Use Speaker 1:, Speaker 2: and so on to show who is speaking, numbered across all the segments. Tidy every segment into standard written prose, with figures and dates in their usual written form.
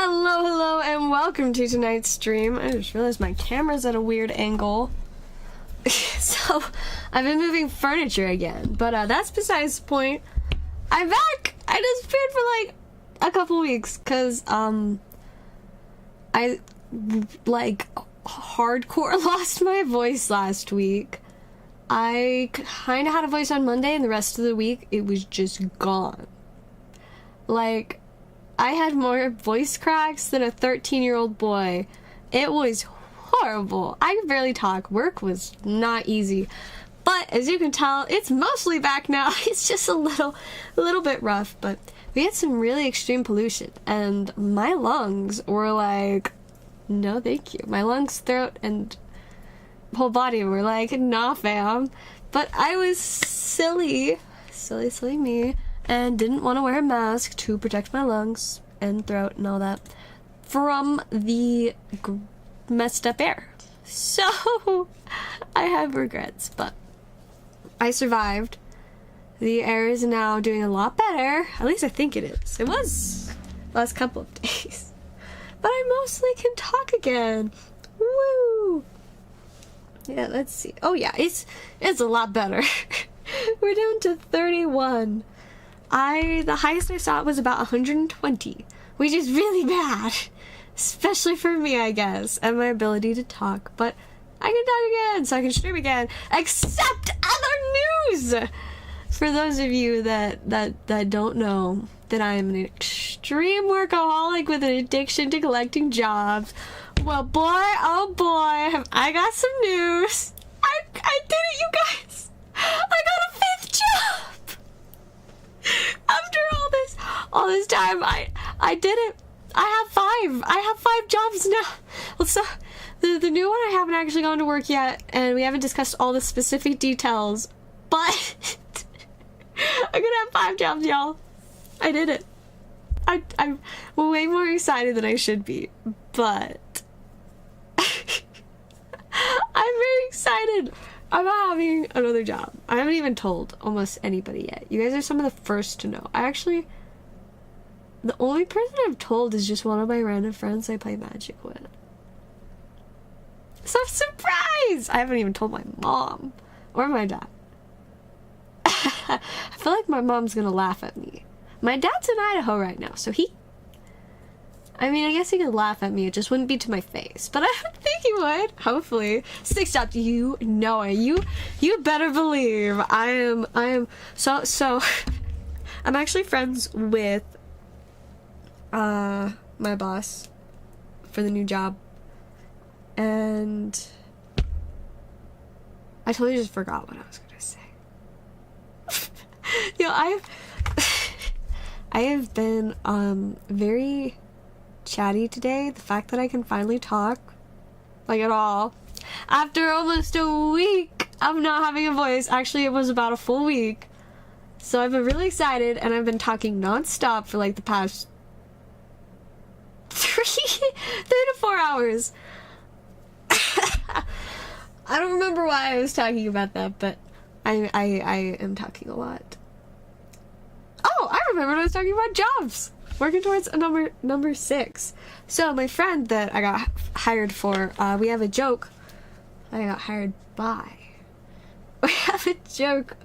Speaker 1: Hello, and welcome to tonight's stream. I just realized my camera's at a weird angle. So, I've been moving furniture again, but that's besides the point. I'm back! I disappeared for like a couple weeks, because, I, like, hardcore lost my voice last week. I kind of had a voice on Monday, and the rest of the week, it was just gone. Like, I had more voice cracks than a 13-year-old boy. It was horrible. I could barely talk. Work was not easy. But as you can tell, it's mostly back now. It's just a little bit rough, but we had some really extreme pollution, and my lungs were like, no thank you. My lungs, throat, and whole body were like, nah fam. But I was silly me, and didn't want to wear a mask to protect my lungs and throat and all that from the messed up air. So I have regrets, but I survived. The air is now doing a lot better. At least I think it is. It was the last couple of days. But I mostly can talk again. Woo! Yeah, let's see. Oh yeah, it's a lot better. We're down to 31. The highest I saw was about 120, which is really bad. Especially for me, I guess, and my ability to talk. But I can talk again, so I can stream again. Except other news! For those of you that don't know that I am an extreme workaholic with an addiction to collecting jobs, well, boy, oh boy, have I got some news. I did it, you guys! I got a 5th job! After all this time, I did it. I have 5 jobs now. Well, so the new one I haven't actually gone to work yet, and we haven't discussed all the specific details, but I'm gonna have 5 jobs, y'all. I did it. I'm way more excited than I should be, but I'm very excited about having another job. I haven't even told almost anybody yet. You guys are some of the first to know. The only person I've told is just one of my random friends I play Magic with. So surprise! I haven't even told my mom or my dad. I feel like my mom's gonna laugh at me. My dad's in Idaho right now, so I guess he could laugh at me, it just wouldn't be to my face. But I don't think he would, hopefully. 6 jobs, you know it. You better believe I am, so, I'm actually friends with, my boss for the new job. And I totally just forgot what I was gonna say. I have been, very chatty today. The fact that I can finally talk, like, at all, after almost a week of not having a voice. Actually, it was about a full week. So I've been really excited, and I've been talking non-stop for like the past 3 to 4 hours. I don't remember why I was talking about that, but I am talking a lot. Oh, I remembered I was talking about jobs. Working towards a number 6. So my friend that I got hired for, we have a joke. I got hired by. We have a joke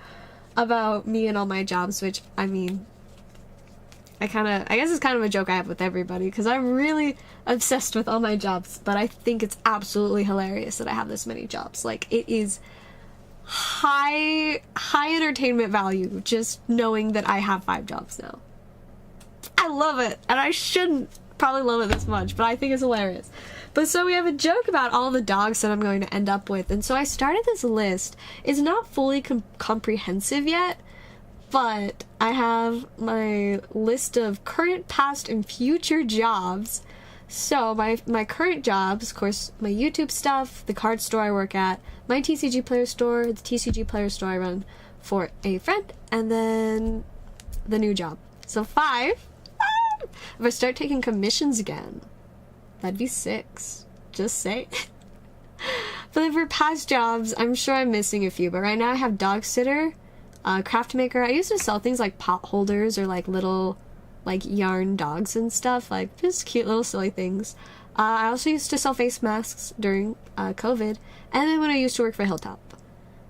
Speaker 1: about me and all my jobs, which, I guess it's kind of a joke I have with everybody, because I'm really obsessed with all my jobs, but I think it's absolutely hilarious that I have this many jobs. Like, it is high entertainment value just knowing that I have 5 jobs now. I love it, and I shouldn't probably love it this much, but I think it's hilarious. But so we have a joke about all the dogs that I'm going to end up with, and so I started this list. It's not fully comprehensive yet, but I have my list of current, past, and future jobs. So my current jobs, of course, my YouTube stuff, the card store I work at, my TCG player store, the TCG player store I run for a friend, and then the new job. So 5. If I start taking commissions again, that'd be 6. Just say. But then for past jobs, I'm sure I'm missing a few, but right now I have dog sitter, craft maker. I used to sell things like pot holders or like little like yarn dogs and stuff, like just cute little silly things. I also used to sell face masks during COVID, and then when I used to work for Hilltop.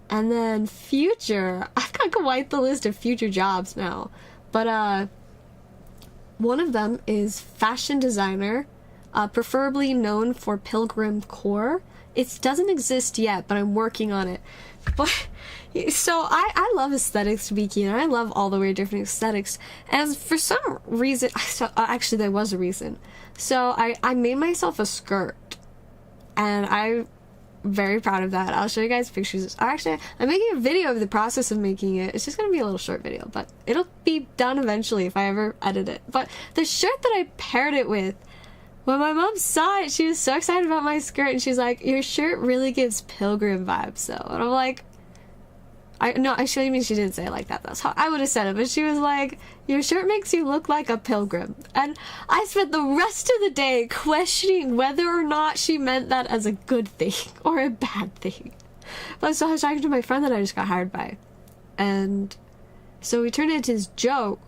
Speaker 1: And then future, I've got quite the list of future jobs now, but one of them is fashion designer, preferably known for pilgrim core. It doesn't exist yet, but I'm working on it. But so I love aesthetics, Vicky, and I love all the weird different aesthetics. And for some reason, actually there was a reason. So I made myself a skirt, and I'm very proud of that. I'll show you guys pictures. Actually, I'm making a video of the process of making it. It's just gonna be a little short video, but it'll be done eventually if I ever edit it. But the shirt that I paired it with, when my mom saw it, she was so excited about my skirt, and she's like, your shirt really gives pilgrim vibes, though. And I'm like, no, actually, I mean, she didn't say it like that. That's how I would have said it. But she was like, your shirt makes you look like a pilgrim. And I spent the rest of the day questioning whether or not she meant that as a good thing or a bad thing. But so I was talking to my friend that I just got hired by. And so we turned it into this joke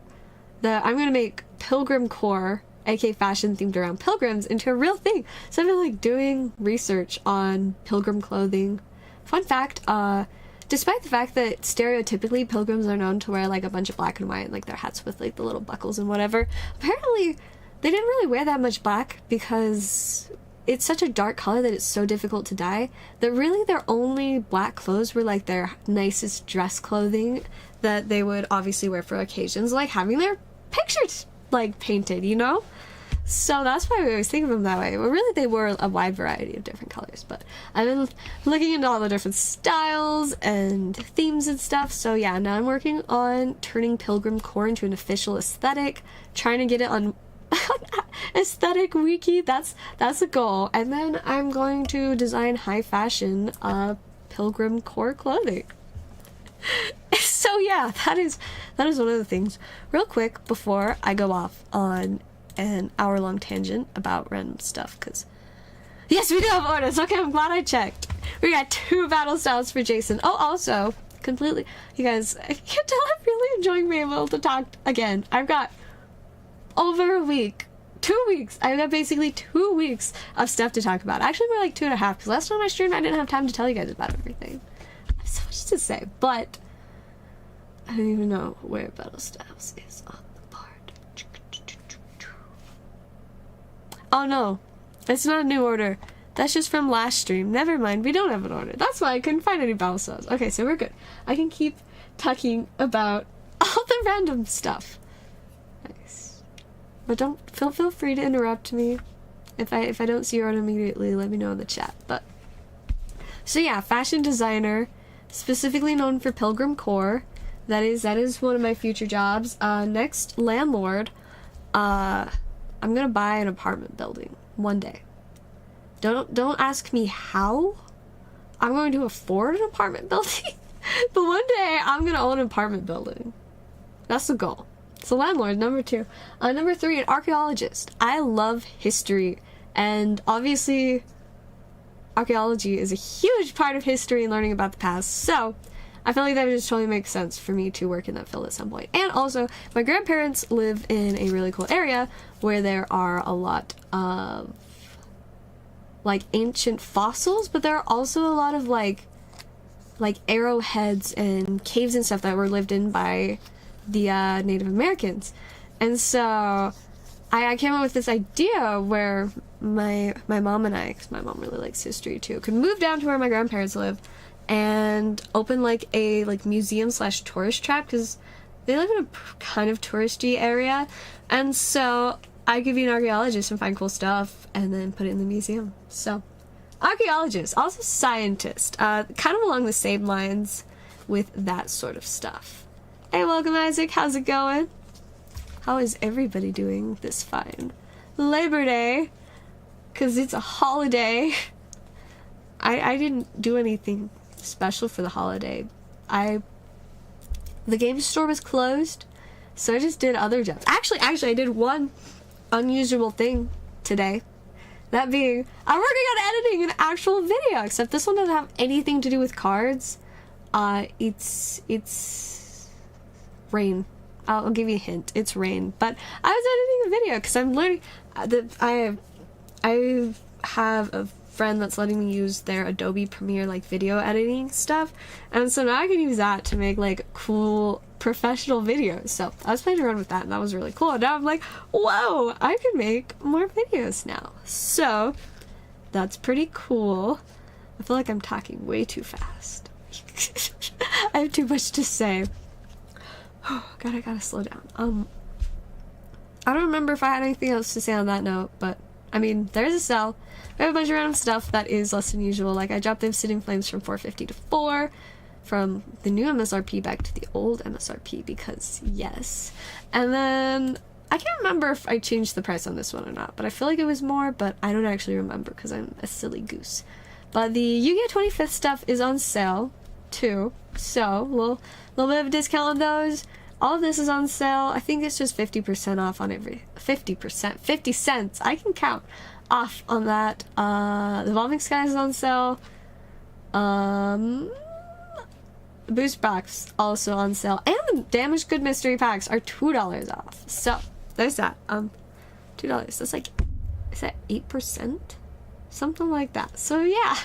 Speaker 1: that I'm going to make pilgrim core, aka fashion themed around pilgrims, into a real thing. So I've been like doing research on pilgrim clothing. Fun fact, despite the fact that stereotypically pilgrims are known to wear like a bunch of black and white, like their hats with like the little buckles and whatever, apparently they didn't really wear that much black because it's such a dark color that it's so difficult to dye, that really their only black clothes were like their nicest dress clothing that they would obviously wear for occasions, like having their pictures like painted, you know? So that's why we always think of them that way. But really, they were a wide variety of different colors. But I've been looking into all the different styles and themes and stuff. So yeah, now I'm working on turning pilgrim core into an official aesthetic, trying to get it on aesthetic wiki. That's a goal. And then I'm going to design high fashion pilgrim core clothing. So yeah, that is one of the things. Real quick before I go off on an hour-long tangent about random stuff, because yes, we do have orders. Okay, I'm glad I checked. We got 2 battle styles for Jason. Oh, also, completely, you guys, I can tell I'm really enjoying being able to talk again. I've got over a week, 2 weeks. I've got basically 2 weeks of stuff to talk about. Actually, more like 2.5, because last time I streamed, I didn't have time to tell you guys about everything. I have so much to say, but I don't even know where battle styles is on the board. Oh no, it's not a new order. That's just from last stream. Never mind, we don't have an order. That's why I couldn't find any battle styles. Okay, so we're good. I can keep talking about all the random stuff. Nice. But don't feel free to interrupt me. If I don't see your order immediately, let me know in the chat. But so yeah, fashion designer, specifically known for pilgrim core. That is one of my future jobs. Next, landlord. I'm gonna buy an apartment building one day. Don't ask me how I'm going to afford an apartment building, but one day I'm gonna own an apartment building. That's the goal. So landlord, number 2. Number 3, an archaeologist. I love history, and obviously archaeology is a huge part of history and learning about the past. So I feel like that would just totally make sense for me to work in that field at some point. And also, my grandparents live in a really cool area where there are a lot of like ancient fossils, but there are also a lot of like arrowheads and caves and stuff that were lived in by the Native Americans. And so I came up with this idea where my mom and I, because my mom really likes history too, could move down to where my grandparents live and open like a museum / tourist trap, because they live in a kind of touristy area, and so I could be an archaeologist and find cool stuff and then put it in the museum. So archaeologist, also scientist, kind of along the same lines with that sort of stuff. Hey, welcome Isaac, how's it going? How is everybody doing this fine Labor Day? Because it's a holiday. I didn't do anything special for the holiday. The game store was closed, so I just did other jobs. Actually, I did one unusual thing today. That being, I'm working on editing an actual video, except this one doesn't have anything to do with cards. It's rain I'll give you a hint. It's rain. But I was editing a video because I'm learning that I have a friend that's letting me use their Adobe Premiere like video editing stuff, and so now I can use that to make like cool professional videos. So I was playing around with that, and that was really cool. And now I'm like, whoa, I can make more videos now. So that's pretty cool. I feel like I'm talking way too fast. I have too much to say. Oh god, I gotta slow down. I don't remember if I had anything else to say on that note, but I mean, there's a sale. I have a bunch of random stuff that is less than usual. Like, I dropped the Sitting Flames from $4.50 to $4, from the new MSRP back to the old MSRP, because yes. And then I can't remember if I changed the price on this one or not, but I feel like it was more, but I don't actually remember because I'm a silly goose. But the Yugioh 25th stuff is on sale too, so little bit of a discount on those. All of this is on sale. I think it's just 50% off on every 50%, 50 cents. I can count off on that. The Evolving Skies is on sale. Boost box also on sale, and the Damaged Good mystery packs are $2 off. So there's that. $2. That's like, is that 8%? Something like that. So yeah.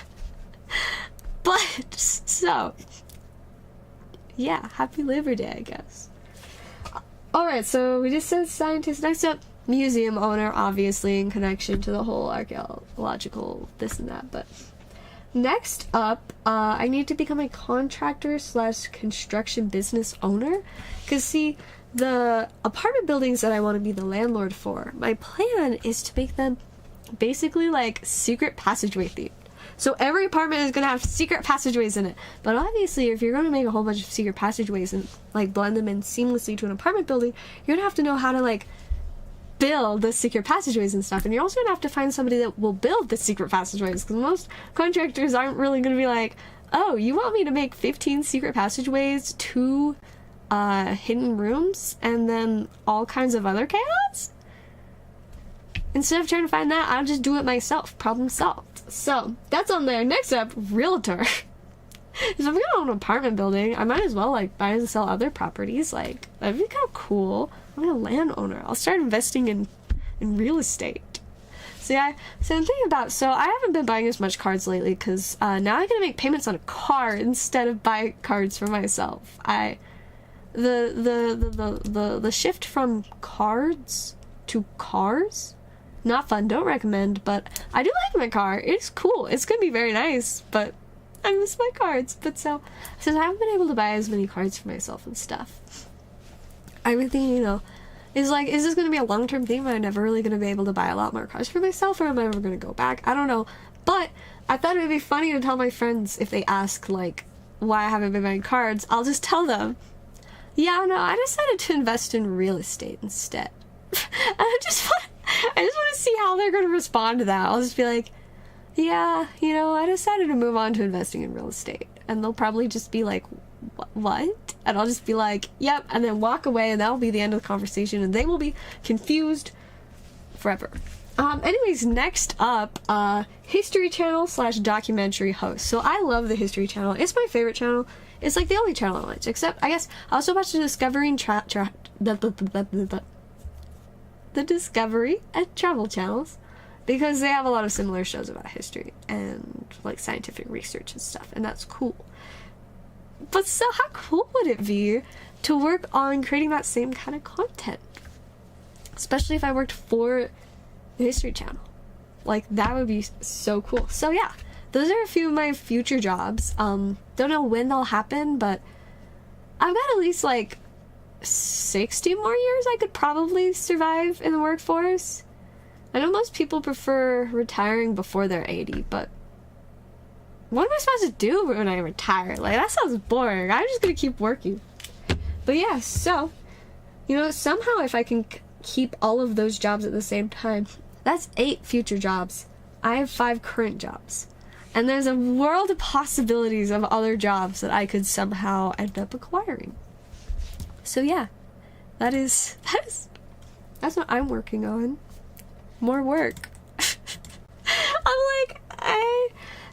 Speaker 1: But so yeah, happy Labor Day, I guess. Alright, so we just said scientist. Next up, museum owner, obviously in connection to the whole archaeological this and that. But next up, I need to become a contractor / construction business owner. Because see, the apartment buildings that I want to be the landlord for, my plan is to make them basically like secret passageway themed. So every apartment is going to have secret passageways in it. But obviously, if you're going to make a whole bunch of secret passageways and like blend them in seamlessly to an apartment building, you're going to have to know how to like build the secret passageways and stuff. And you're also going to have to find somebody that will build the secret passageways, because most contractors aren't really going to be like, oh, you want me to make 15 secret passageways, 2 hidden rooms, and then all kinds of other chaos? Instead of trying to find that, I'll just do it myself. Problem solved. So, that's on there. Next up, realtor. If I'm gonna own an apartment building, I might as well, like, buy and sell other properties. Like, that'd be kind of cool. I'm a landowner. I'll start investing in real estate. So, yeah, so I'm thinking about, so I haven't been buying as much cards lately, because now I'm gonna make payments on a car instead of buy cards for myself. The shift from cards to cars, not fun, don't recommend, but I do like my car. It's cool. It's gonna be very nice, but I miss my cards. But so, since I haven't been able to buy as many cards for myself and stuff, I've been thinking, you know, is this gonna be a long-term thing? Am I never really gonna be able to buy a lot more cards for myself, or am I ever gonna go back? I don't know. But I thought it would be funny to tell my friends if they ask, like, why I haven't been buying cards. I'll just tell them, yeah, no, I decided to invest in real estate instead. I just want to see how they're going to respond to that. I'll just be like, yeah, you know, I decided to move on to investing in real estate. And they'll probably just be like, what? And I'll just be like, yep, and then walk away, and that'll be the end of the conversation, and they will be confused forever. Anyways, next up, History Channel / documentary host. So I love the History Channel. It's my favorite channel. It's like the only channel I watch, except, I guess, I also watch the Discovery the Discovery and Travel channels, because they have a lot of similar shows about history and like scientific research and stuff, and that's cool. But so how cool would it be to work on creating that same kind of content, especially if I worked for the History Channel? Like, that would be so cool. So yeah, those are a few of my future jobs. Don't know when they'll happen, but I've got at least like 60 more years I could probably survive in the workforce. I know most people prefer retiring before they're 80, but what am I supposed to do when I retire? Like, that sounds boring. I'm just gonna keep working. But yeah, so, you know, somehow if I can keep all of those jobs at the same time, that's 8 future jobs. I have 5 current jobs. And there's a world of possibilities of other jobs that I could somehow end up acquiring. So yeah, that's what I'm working on. More work.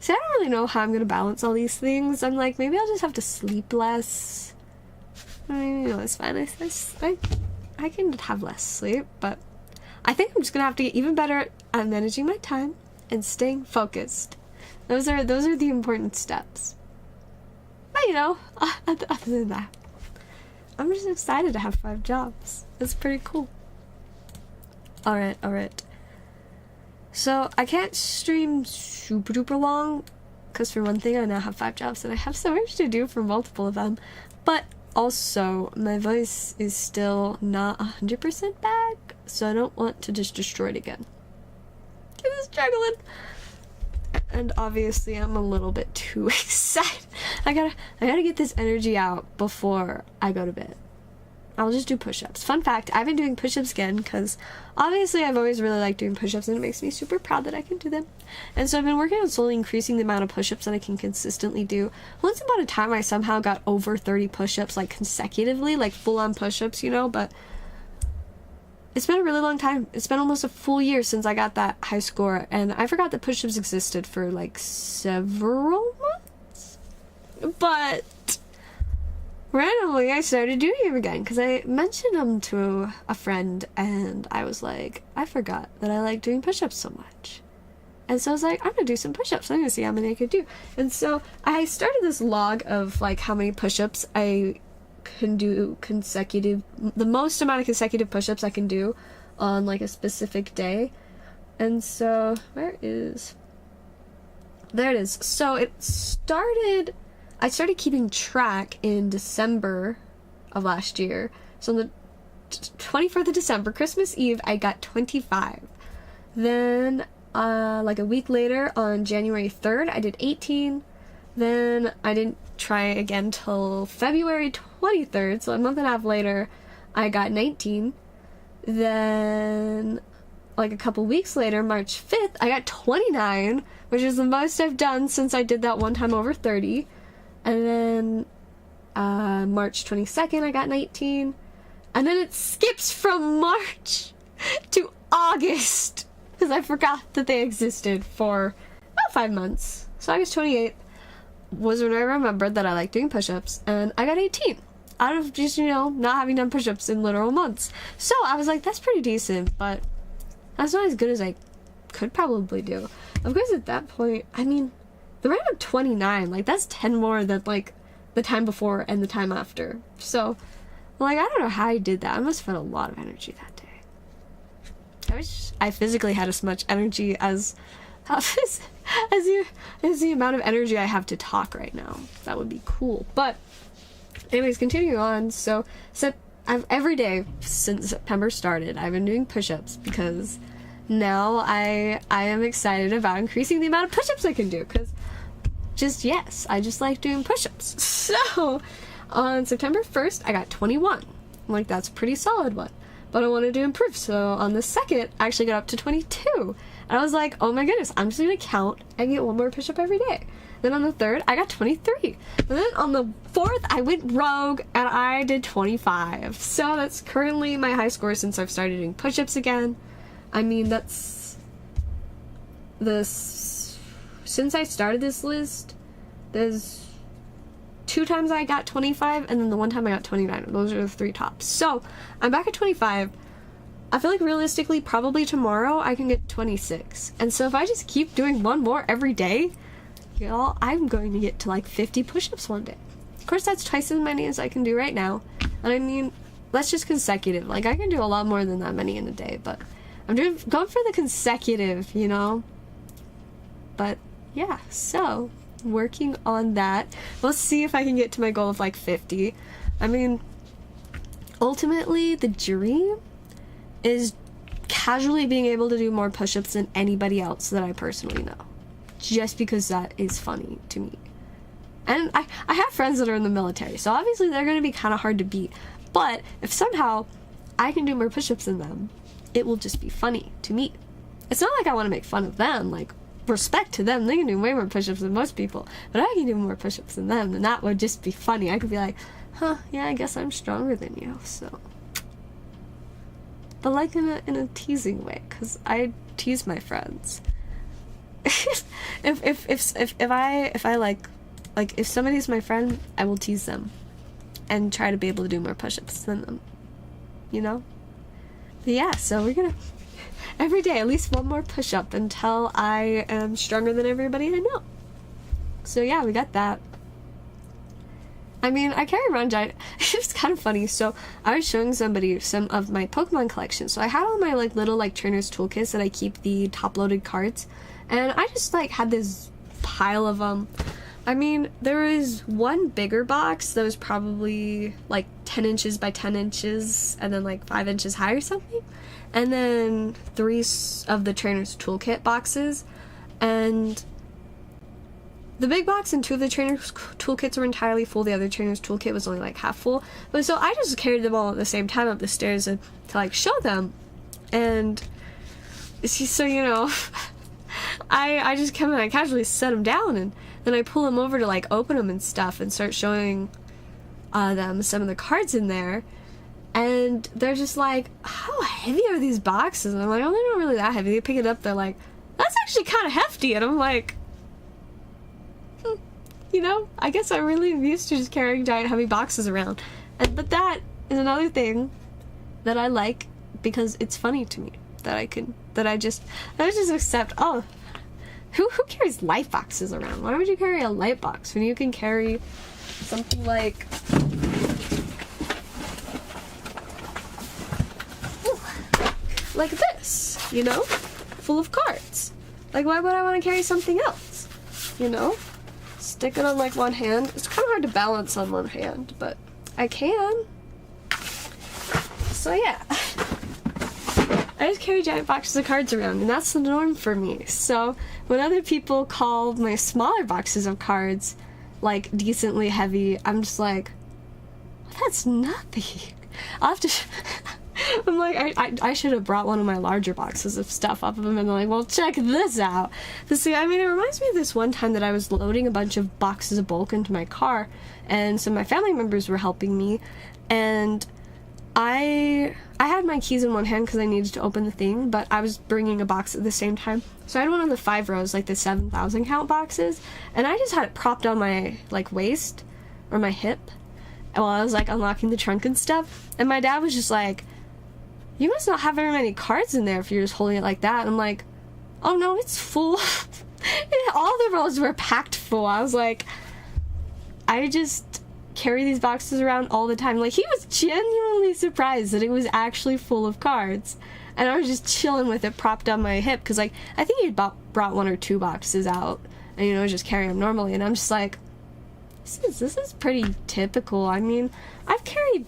Speaker 1: I don't really know how I'm gonna balance all these things. I'm like, maybe I'll just have to sleep less. I mean, you know, it's fine. I can have less sleep, but I think I'm just gonna have to get even better at managing my time and staying focused. Those are the important steps. But you know, other than that, I'm just excited to have 5 jobs. It's pretty cool. Alright. So I can't stream super duper long, because for one thing, I now have 5 jobs and I have so much to do for multiple of them. But also, my voice is still not 100% back, so I don't want to just destroy it again. I'm struggling. And obviously, I'm a little bit too excited. I gotta get this energy out before I go to bed. I'll just do push-ups. Fun fact, I've been doing push-ups again because obviously I've always really liked doing push-ups and it makes me super proud that I can do them. And so I've been working on slowly increasing the amount of push-ups that I can consistently do. Once upon a time, I somehow got over 30 push-ups, like consecutively, like full-on push-ups, you know, but it's been a really long time. It's been almost a full year since I got that high score, and I forgot that push-ups existed for like several months. But randomly, I started doing them again because I mentioned them to a friend, and I was like, I forgot that I like doing push-ups so much. And so I was like, I'm gonna do some push-ups. I'm gonna see how many I could do. And so I started this log of like how many push-ups I can do consecutive, the most amount of consecutive push-ups I can do on like a specific day. And so there it is. So I started keeping track in December of last year. So on the 24th of December, Christmas Eve, I got 25. Then like a week later, on January 3rd, I did 18. Then I didn't try again till February 23rd, so a month and a half later, I got 19. Then like a couple weeks later, March 5th, I got 29, which is the most I've done since I did that one time over 30. And then March 22nd, I got 19. And then it skips from March to August, because I forgot that they existed for about 5 months. So August 28th was when I remembered that I like doing push-ups, and I got 18 out of just, you know, not having done push-ups in literal months. So I was like, that's pretty decent, but that's not as good as I could probably do. Of course, at that point, I mean, the random 29, like, that's 10 more than, like, the time before and the time after. So, like, I don't know how I did that. I must have had a lot of energy that day. I physically had as much energy as the amount of energy I have to talk right now. That would be cool. But anyways, continuing on. So every day since September started, I've been doing push-ups because now I am excited about increasing the amount of push-ups I can do, because I just like doing push-ups. So on September 1st, I got 21. I'm like, that's a pretty solid one, but I wanted to improve. So on the 2nd, I actually got up to 22. And I was like, oh my goodness, I'm just gonna count and get one more push-up every day. Then on the 3rd, I got 23. And then on the 4th, I went rogue and I did 25. So that's currently my high score since I've started doing push-ups again. I mean, since I started this list, there's 2 times I got 25, and then the 1 time I got 29. Those are the 3 tops. So I'm back at 25. I feel like realistically, probably tomorrow I can get 26. And so if I just keep doing one more every day, y'all, I'm going to get to like 50 push-ups one day. Of course, that's twice as many as I can do right now. And I mean, that's just consecutive. Like, I can do a lot more than that many in a day, but I'm going for the consecutive, you know? But yeah, so working on that. We'll see if I can get to my goal of like 50. I mean, ultimately, the dream is casually being able to do more push-ups than anybody else that I personally know, just because that is funny to me. And I have friends that are in the military, so obviously they're going to be kind of hard to beat, but if somehow I can do more push-ups than them, it will just be funny to me. It's not like I want to make fun of them, like, respect to them, they can do way more push-ups than most people, but I can do more push-ups than them, and that would just be funny. I could be like, huh, yeah, I guess I'm stronger than you, so. But like in a teasing way, because I tease my friends. if I like if somebody's my friend, I will tease them. and try to be able to do more push-ups than them, you know? But yeah, so we're gonna every day at least one more push-up until I am stronger than everybody I know. So yeah, we got that. I mean, I carry around giant... It's kind of funny. So I was showing somebody some of my Pokemon collection. So I had all my like little like trainer's toolkits that I keep the top-loaded cards, and I just like had this pile of them. I mean, there was one bigger box that was probably like 10 inches by 10 inches and then like 5 inches high or something, and then 3 of the trainer's toolkit boxes, and the big box and 2 of the trainer's toolkits were entirely full. The other trainer's toolkit was only like half full. But so I just carried them all at the same time up the stairs to like show them. And so, you know, I just come and I casually set them down, and then I pull them over to like open them and stuff and start showing them some of the cards in there. And they're just like, how heavy are these boxes? And I'm like, oh, they're not really that heavy. They pick it up, they're like, that's actually kind of hefty. And I'm like, you know, I guess I'm really used to just carrying giant heavy boxes around. But that is another thing that I like, because it's funny to me that I just accept, oh, who carries light boxes around? Why would you carry a light box when you can carry something like this, you know, full of cards? Like, why would I want to carry something else, you know? Stick it on like one hand. It's kind of hard to balance on one hand, but I can. So yeah, I just carry giant boxes of cards around, and that's the norm for me. So when other people call my smaller boxes of cards like decently heavy, I'm just like, that's nothing. I'll have to I'm like, I should have brought one of my larger boxes of stuff up of them, and I'm like, well, check this out. I mean, it reminds me of this one time that I was loading a bunch of boxes of bulk into my car, and some of my family members were helping me, and I had my keys in one hand because I needed to open the thing, but I was bringing a box at the same time. So I had one of the 5 rows, like the 7,000 count boxes, and I just had it propped on my like waist or my hip while I was like unlocking the trunk and stuff. And my dad was just like, you must not have very many cards in there if you're just holding it like that. And I'm like, oh no, it's full. All the rows were packed full. I was like, I just carry these boxes around all the time. Like, he was genuinely surprised that it was actually full of cards, and I was just chilling with it propped on my hip, because like I think he'd brought 1 or 2 boxes out, and you know, just carry them normally. And I'm just like, this is pretty typical. I mean, I've carried,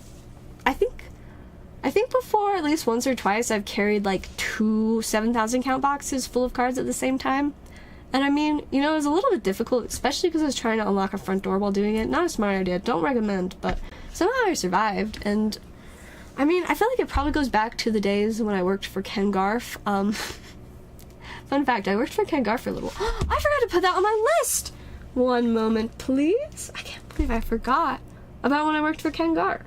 Speaker 1: I think before, at least once or twice, I've carried like 2 7,000 count boxes full of cards at the same time. And I mean, you know, it was a little bit difficult, especially because I was trying to unlock a front door while doing it. Not a smart idea, don't recommend, but somehow I survived. And I mean, I feel like it probably goes back to the days when I worked for Ken Garf. Fun fact, I worked for Ken Garf for a little. I forgot to put that on my list! One moment, please. I can't believe I forgot about when I worked for Ken Garf.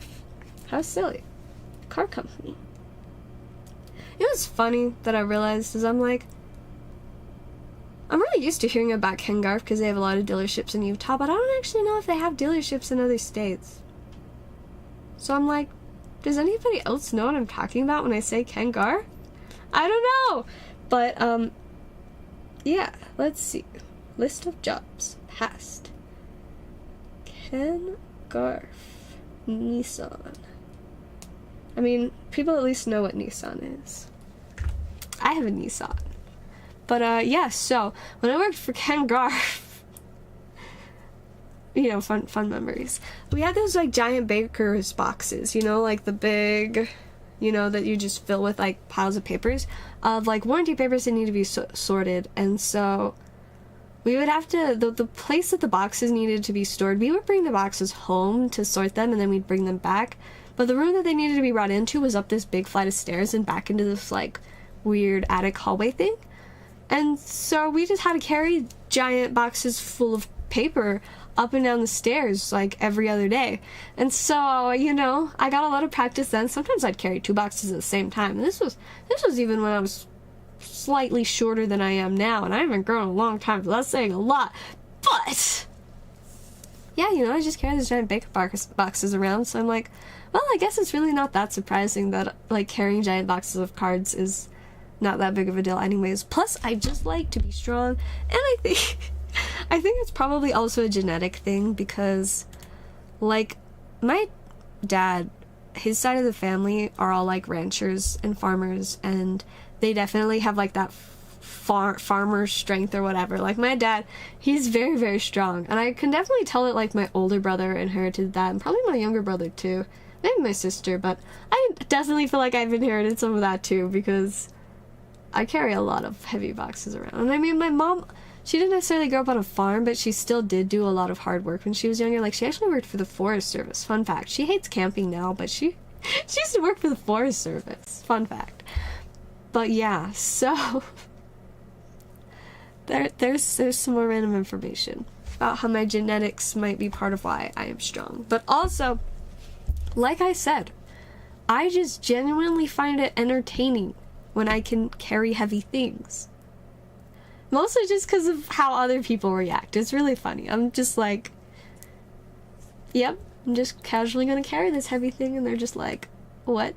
Speaker 1: How silly. Car company. It was funny that I realized is I'm like, I'm really used to hearing about Ken Garf because they have a lot of dealerships in Utah, but I don't actually know if they have dealerships in other states. So I'm like, does anybody else know what I'm talking about when I say Ken Garf? I don't know! But, yeah, let's see. List of jobs. Past. Ken Garf. Nissan. I mean, people at least know what Nissan is. I have a Nissan. But, yeah, so, when I worked for Ken Garf, you know, fun memories. We had those, like, giant baker's boxes, you know, like the big, you know, that you just fill with, like, piles of papers, of, like, warranty papers that need to be sorted. And so we would have to, the place that the boxes needed to be stored, we would bring the boxes home to sort them, and then we'd bring them back. But the room that they needed to be brought into was up this big flight of stairs and back into this, like, weird attic hallway thing. And so we just had to carry giant boxes full of paper up and down the stairs, like, every other day. And so, you know, I got a lot of practice then. Sometimes I'd carry 2 boxes at the same time. And this was even when I was slightly shorter than I am now. And I haven't grown in a long time, so that's saying a lot. But yeah, you know, I just carry these giant big boxes around, so I'm like, well, I guess it's really not that surprising that, like, carrying giant boxes of cards is not that big of a deal anyways. Plus, I just like to be strong, and I think it's probably also a genetic thing, because, like, my dad, his side of the family are all, like, ranchers and farmers, and they definitely have, like, that farmer strength or whatever. Like, my dad, he's very, very strong, and I can definitely tell that, like, my older brother inherited that, and probably my younger brother too, maybe my sister, but I definitely feel like I've inherited some of that too, because I carry a lot of heavy boxes around. And I mean, my mom, she didn't necessarily grow up on a farm, but she still did do a lot of hard work when she was younger. Like, she actually worked for the Forest Service. Fun fact. She hates camping now, but she used to work for the Forest Service. Fun fact. But yeah, so there's some more random information about how my genetics might be part of why I am strong. But also, like I said, I just genuinely find it entertaining when I can carry heavy things. Mostly just because of how other people react. It's really funny. I'm just like, yep, I'm just casually gonna carry this heavy thing, and they're just like, what?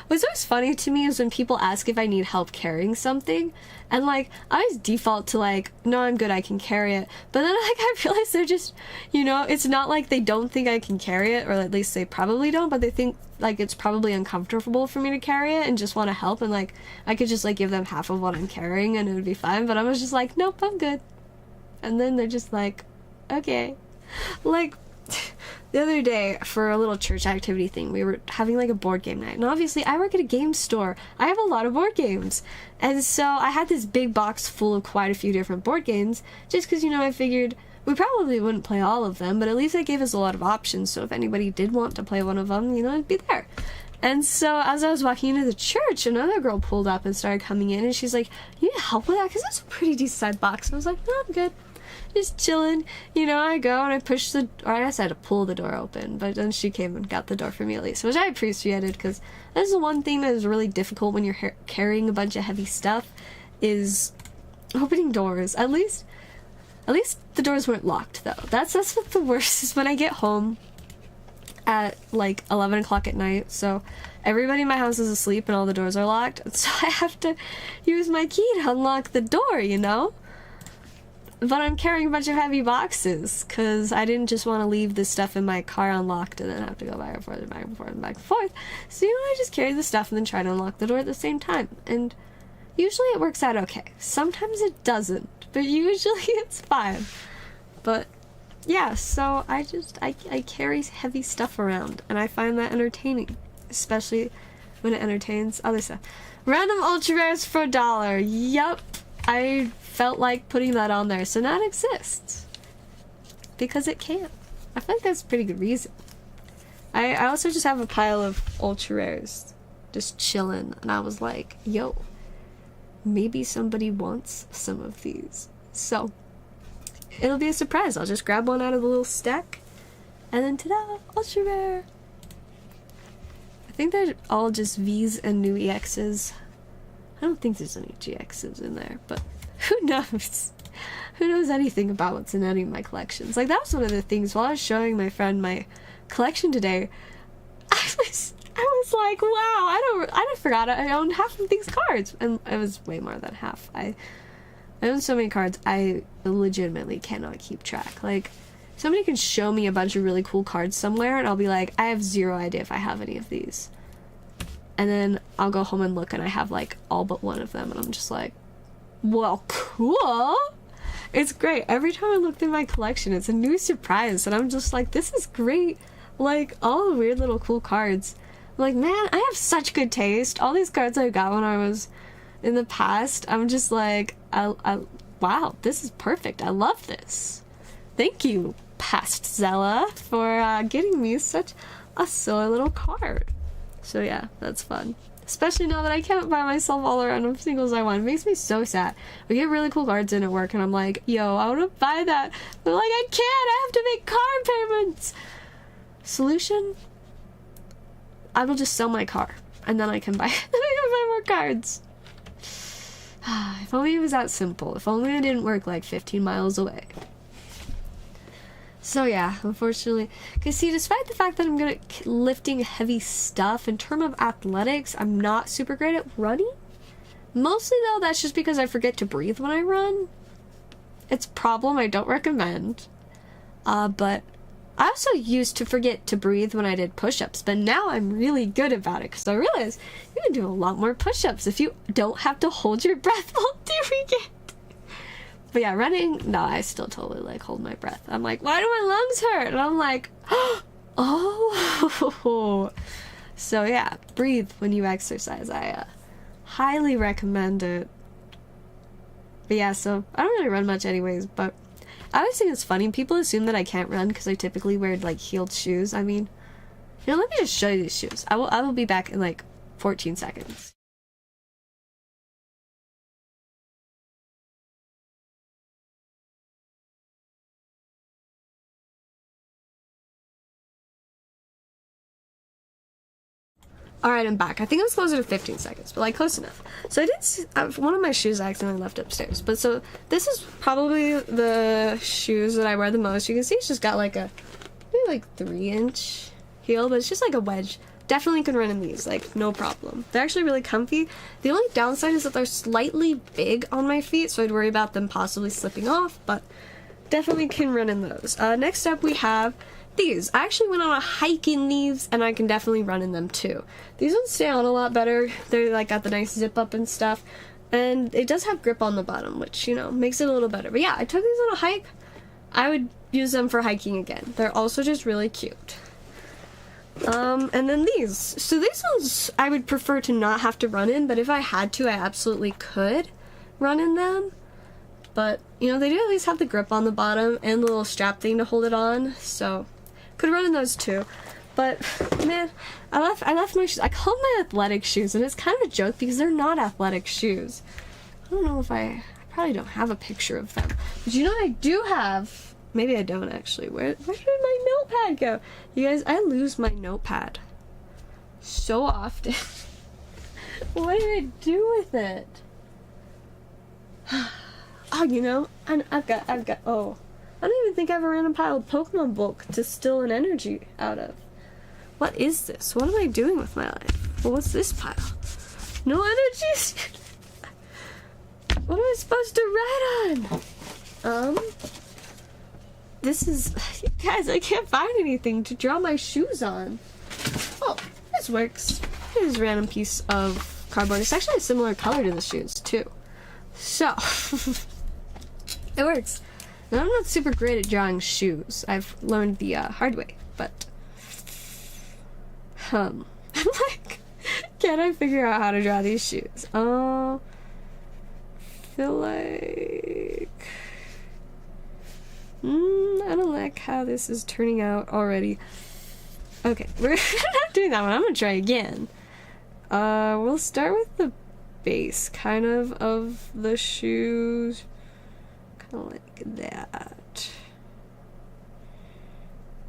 Speaker 1: What's always funny to me is when people ask if I need help carrying something, and, like, I always default to, like, no, I'm good, I can carry it. But then, like, I realize they're just, you know, it's not like they don't think I can carry it, or at least they probably don't, but they think, like, it's probably uncomfortable for me to carry it and just want to help, and, like, I could just, like, give them half of what I'm carrying and it would be fine, but I was just like, nope, I'm good. And then they're just like, okay. Like, the other day, for a little church activity thing, we were having, like, a board game night. And obviously, I work at a game store. I have a lot of board games. And so I had this big box full of quite a few different board games, just because, you know, I figured we probably wouldn't play all of them, but at least it gave us a lot of options. So if anybody did want to play one of them, you know, it'd be there. And so as I was walking into the church, another girl pulled up and started coming in, and she's like, you need help with that? Because that's a pretty decent box. I was like, no, I'm good. Just chilling, you know. I go and I push the, or I guess I had to pull the door open, but then she came and got the door for me at least, which I appreciated, because that's the one thing that is really difficult when you're carrying a bunch of heavy stuff, is opening doors. At least the doors weren't locked, though. That's what the worst is, when I get home at, like, 11 o'clock at night, so everybody in my house is asleep and all the doors are locked, so I have to use my key to unlock the door, you know? But I'm carrying a bunch of heavy boxes, because I didn't just want to leave this stuff in my car unlocked and then have to go back and forth and back and forth and back and forth. So, you know, I just carry the stuff and then try to unlock the door at the same time. And usually it works out okay. Sometimes it doesn't, but usually it's fine. But yeah, so I carry heavy stuff around, and I find that entertaining, especially when it entertains other stuff. Random ultra rares for $1. Yup. I felt like putting that on there, so now it exists. Because it can. I feel like that's a pretty good reason. I also just have a pile of ultra rares just chilling, and I was like, yo, maybe somebody wants some of these. So, it'll be a surprise. I'll just grab one out of the little stack, and then ta-da, ultra rare. I think they're all just V's and new EXs. I don't think there's any GXs in there, but who knows? Who knows anything about what's in any of my collections? Like, that was one of the things, while I was showing my friend my collection today, I was like, wow, I forgot I owned half of these cards, and it was way more than half. I own so many cards, I legitimately cannot keep track. Like, somebody can show me a bunch of really cool cards somewhere, and I'll be like, I have zero idea if I have any of these. And then I'll go home and look, and I have, like, all but one of them, and I'm just like, well, cool! It's great. Every time I look through my collection, it's a new surprise, and I'm just like, this is great. Like, all the weird little cool cards. I'm like, man, I have such good taste. All these cards I got when I was in the past, I'm just like, wow, this is perfect. I love this. Thank you, past Zella, for getting me such a silly little card. So yeah, that's fun. Especially now that I can't buy myself all the random singles I want. It makes me so sad. We get really cool cards in at work, and I'm like, yo, I want to buy that. But like, I can't. I have to make card payments. Solution? I will just sell my car, and then I can buy more cards. If only it was that simple. If only I didn't work like 15 miles away. So yeah, unfortunately, because see, despite the fact that I'm good at lifting heavy stuff, in terms of athletics, I'm not super great at running. Mostly though, that's just because I forget to breathe when I run. It's a problem I don't recommend. But I also used to forget to breathe when I did push-ups, but now I'm really good about it because I realize you can do a lot more push-ups if you don't have to hold your breath while doing it. But yeah, running, no, I still totally like hold my breath. I'm like, why do my lungs hurt? And I'm like, oh. So yeah, breathe when you exercise. I highly recommend it. But yeah, so I don't really run much anyways, but I always think it's funny. People assume that I can't run because I typically wear like heeled shoes. I mean, let me just show you these shoes. I will be back in like 14 seconds. Alright, I'm back. I think it was closer to 15 seconds, but like close enough. So I did one of my shoes I accidentally left upstairs. But so this is probably the shoes that I wear the most. You can see it's just got like a maybe like 3-inch heel, but it's just like a wedge. Definitely can run in these, like no problem. They're actually really comfy. The only downside is that they're slightly big on my feet, so I'd worry about them possibly slipping off, but definitely can run in those. Next up we have these. I actually went on a hike in these, and I can definitely run in them too. These ones stay on a lot better. They're like got the nice zip up and stuff, and it does have grip on the bottom, which, you know, makes it a little better. But yeah, I took these on a hike. I would use them for hiking again. They're also just really cute. And then these. So these ones I would prefer to not have to run in, but if I had to, I absolutely could run in them. But, you know, they do at least have the grip on the bottom and the little strap thing to hold it on, so could run in those too. But man, I left my shoes. I call them my athletic shoes, and it's kind of a joke because they're not athletic shoes. I don't know if I probably don't have a picture of them. But you know what I do have? Maybe I don't actually. Where did my notepad go? You guys, I lose my notepad so often. What did I do with it? Oh, you know, I've got, oh, I don't even think I have a random pile of Pokemon book to steal an energy out of. What is this? What am I doing with my life? Well, what's this pile? No energies? What am I supposed to write on? This is, guys, I can't find anything to draw my shoes on. Oh, this works. Here's a random piece of cardboard. It's actually a similar color to the shoes, too. So, it works. Now, I'm not super great at drawing shoes. I've learned the hard way, but I'm like, can I figure out how to draw these shoes? I feel like I don't like how this is turning out already. Okay, we're not doing that one. I'm gonna try again. We'll start with the base kind of the shoes, kind of like that.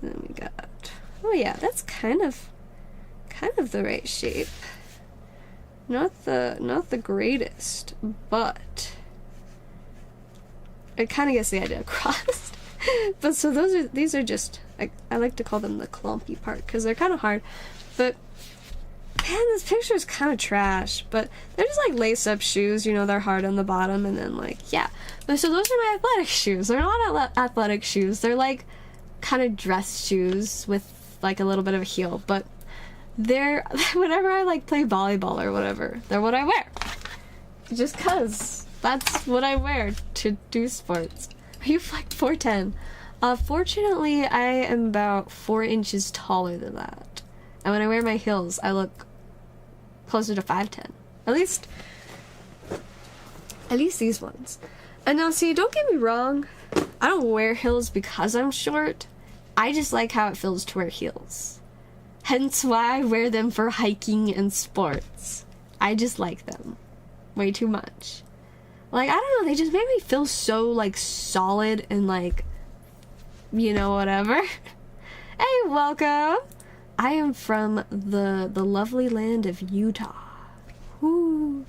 Speaker 1: And then we got, oh yeah, that's kind of the right shape. Not the greatest, but it kind of gets the idea across. But so these are just, I like to call them the clumpy part because they're kind of hard. But man, this picture is kind of trash. But they're just like lace-up shoes, you know, they're hard on the bottom, and then like, yeah. But so those are my athletic shoes. They're not athletic shoes. They're like kind of dress shoes with like a little bit of a heel. But they're, whenever I like play volleyball or whatever, they're what I wear. Just cause that's what I wear to do sports. Are you like 4'10"? Fortunately, I am about 4 inches taller than that. And when I wear my heels, I look closer to 5'10". At least these ones. And now, see, don't get me wrong. I don't wear heels because I'm short. I just like how it feels to wear heels. Hence why I wear them for hiking and sports. I just like them way too much. Like, I don't know, they just make me feel so, like, solid and, like, you know, whatever. Hey, welcome! I am from the lovely land of Utah. Woo!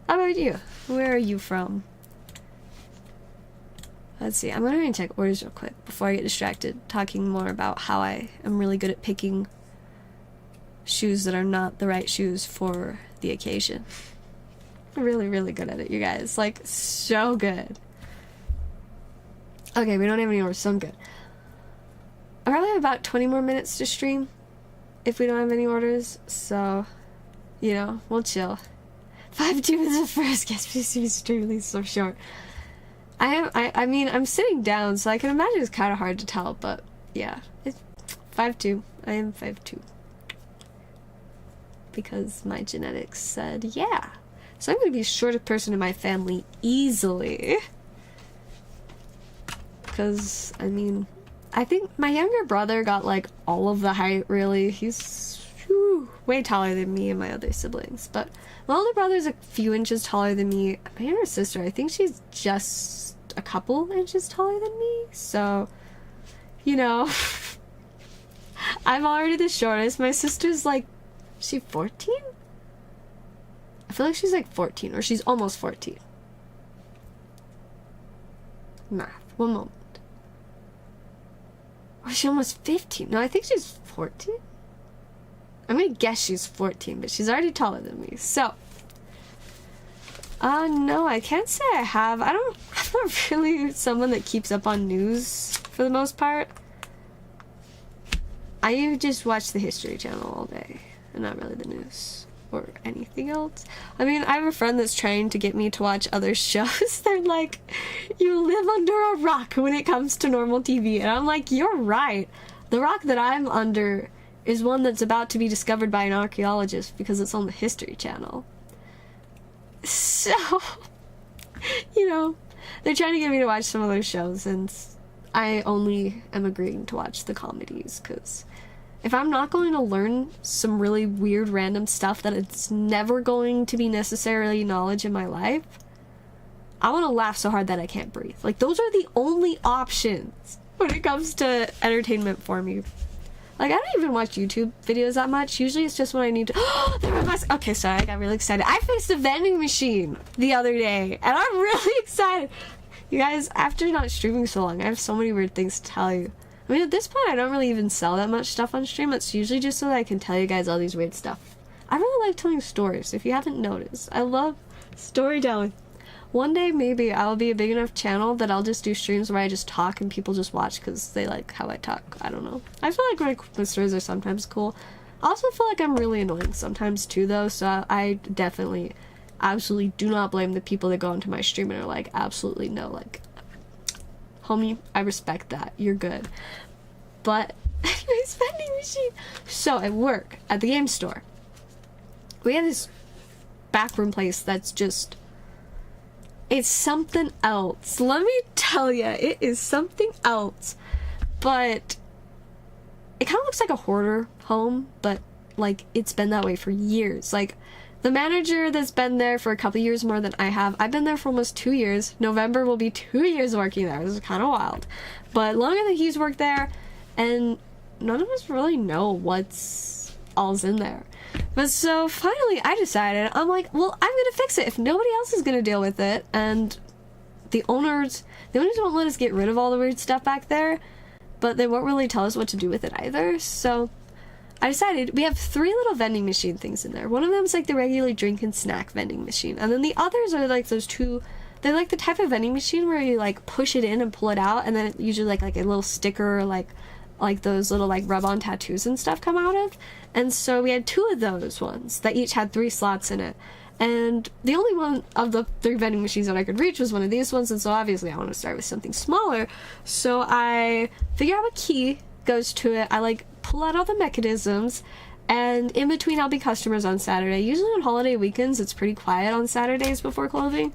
Speaker 1: How about you? Where are you from? Let's see. I'm gonna check orders real quick before I get distracted talking more about how I am really good at picking shoes that are not the right shoes for the occasion. I'm really, really good at it, you guys. Like, so good. Okay, we don't have any orders, so I'm good. I probably have about 20 more minutes to stream if we don't have any orders, so, you know, we'll chill. 5-2 is the first guest PC stream, at least so short. I mean, I'm sitting down, so I can imagine it's kind of hard to tell, but yeah, it's 5'2". I am 5'2". Because my genetics said, yeah. So I'm going to be the shortest person in my family easily. Because, I mean, I think my younger brother got, like, all of the height, really. He's way taller than me and my other siblings. But my older brother's a few inches taller than me. My younger sister, I think she's just a couple inches taller than me. So, you know, I'm already the shortest. My sister's, like, is she 14? I feel like she's, like, 14, or she's almost 14. Math. One moment. Or is she almost 15? No, I think she's 14. I'm gonna guess she's 14, but she's already taller than me. So, no, I can't say I have. I'm not really someone that keeps up on news for the most part. I just watch the History Channel all day, and not really the news or anything else. I mean, I have a friend that's trying to get me to watch other shows. They're like, you live under a rock when it comes to normal TV. And I'm like, you're right. The rock that I'm under is one that's about to be discovered by an archaeologist because it's on the History Channel. So, you know, they're trying to get me to watch some of those shows, and I only am agreeing to watch the comedies, because if I'm not going to learn some really weird random stuff that it's never going to be necessarily knowledge in my life, I want to laugh so hard that I can't breathe. Like, those are the only options when it comes to entertainment for me. Like, I don't even watch YouTube videos that much. Usually it's just when I need to... Okay, sorry, I got really excited. I fixed a vending machine the other day, and I'm really excited. You guys, after not streaming so long, I have so many weird things to tell you. I mean, at this point, I don't really even sell that much stuff on stream. It's usually just so that I can tell you guys all these weird stuff. I really like telling stories, if you haven't noticed. I love storytelling. One day, maybe, I'll be a big enough channel that I'll just do streams where I just talk and people just watch because they like how I talk. I don't know. I feel like my stories are sometimes cool. I also feel like I'm really annoying sometimes too, though, so I definitely, absolutely do not blame the people that go into my stream and are like, absolutely no, like, homie, I respect that. You're good. But, anyways, vending machine. So, at work, at the game store, we have this backroom place that's just... It's something else. Let me tell you, it is something else. But it kind of looks like a hoarder home, but like it's been that way for years. Like the manager that's been there for a couple years more than I have. I've been there for almost 2 years. November will be 2 years working there. This is kind of wild. But longer than he's worked there, and none of us really know what's all's in there. But so finally I decided, I'm like, well, I'm gonna fix it if nobody else is gonna deal with it. And the owners won't let us get rid of all the weird stuff back there, but they won't really tell us what to do with it either. So I decided, we have 3 little vending machine things in there. One of them is like the regular drink and snack vending machine, and then the others are like those 2. They're like the type of vending machine where you like push it in and pull it out, and then it usually like a little sticker, like those little like rub-on tattoos and stuff come out of. And so we had 2 of those ones that each had 3 slots in it. And the only one of the 3 vending machines that I could reach was one of these ones, and so obviously I want to start with something smaller. So I figure out what key goes to it. I like pull out all the mechanisms, and in between I'll be customers on Saturday. Usually on holiday weekends it's pretty quiet on Saturdays before closing,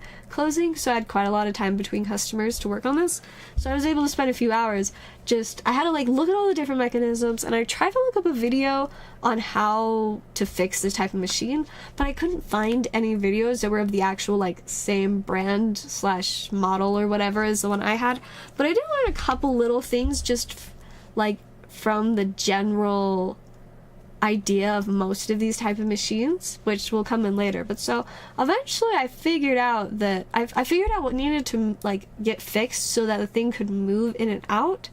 Speaker 1: so I had quite a lot of time between customers to work on this. So I was able to spend a few hours I had to like look at all the different mechanisms, and I tried to look up a video on how to fix this type of machine, but I couldn't find any videos that were of the actual like same brand / model or whatever as the one I had. But I did learn a couple little things just like from the general idea of most of these type of machines, which will come in later. But so eventually I figured out that I figured out what needed to like get fixed so that the thing could move in and out,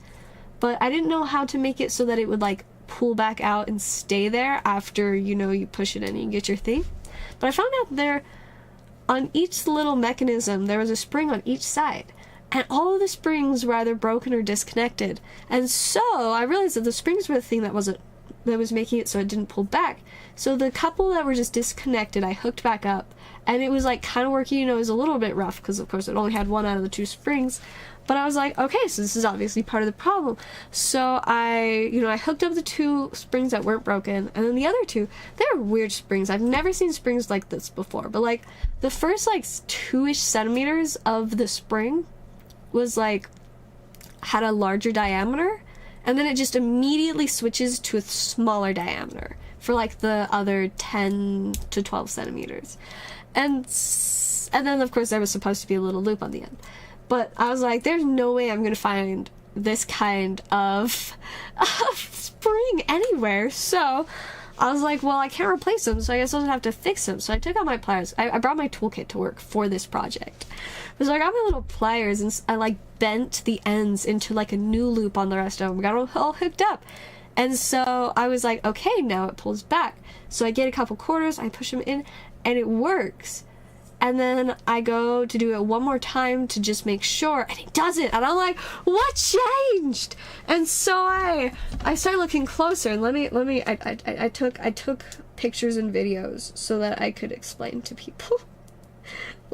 Speaker 1: but I didn't know how to make it so that it would like pull back out and stay there after, you know, you push it in and you get your thing. But I found out there on each little mechanism there was a spring on each side, and all of the springs were either broken or disconnected. And so I realized that the springs were the thing that was making it so it didn't pull back. So the couple that were just disconnected, I hooked back up, and it was like kind of working. You know, it was a little bit rough because of course it only had one out of the two springs. But I was like, okay, so this is obviously part of the problem. So I hooked up the two springs that weren't broken, and then the other two, they're weird springs. I've never seen springs like this before. But like the first like 2-ish centimeters of the spring was like had a larger diameter, and then it just immediately switches to a smaller diameter for like the other 10 to 12 centimeters. And then of course there was supposed to be a little loop on the end. But I was like, there's no way I'm gonna find this kind of spring anywhere. So I was like, well, I can't replace them, so I guess I'll have to fix them. So I took out my pliers. I brought my toolkit to work for this project. So I got my little pliers and I like bent the ends into like a new loop on the rest of them. We got all hooked up. And so I was like, okay, now it pulls back. So I get a couple quarters, I push them in, and it works. And then I go to do it one more time to just make sure, and it doesn't. And I'm like, what changed? And so I started looking closer, and I took pictures and videos so that I could explain to people.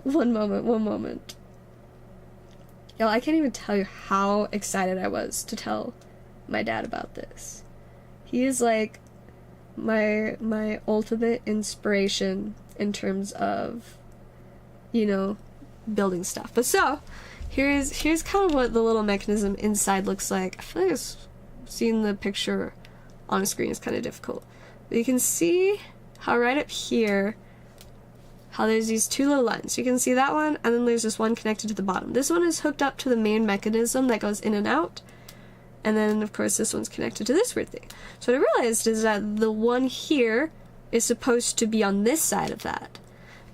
Speaker 1: One moment. Yo, I can't even tell you how excited I was to tell my dad about this. He is like my ultimate inspiration in terms of, you know, building stuff. But so here's kind of what the little mechanism inside looks like. I feel like seeing the picture on a screen is kind of difficult, but you can see how right up here, how there's these two little lines. You can see that one, and then there's this one connected to the bottom. This one is hooked up to the main mechanism that goes in and out, and then of course this one's connected to this weird thing. So what I realized is that the one here is supposed to be on this side of that.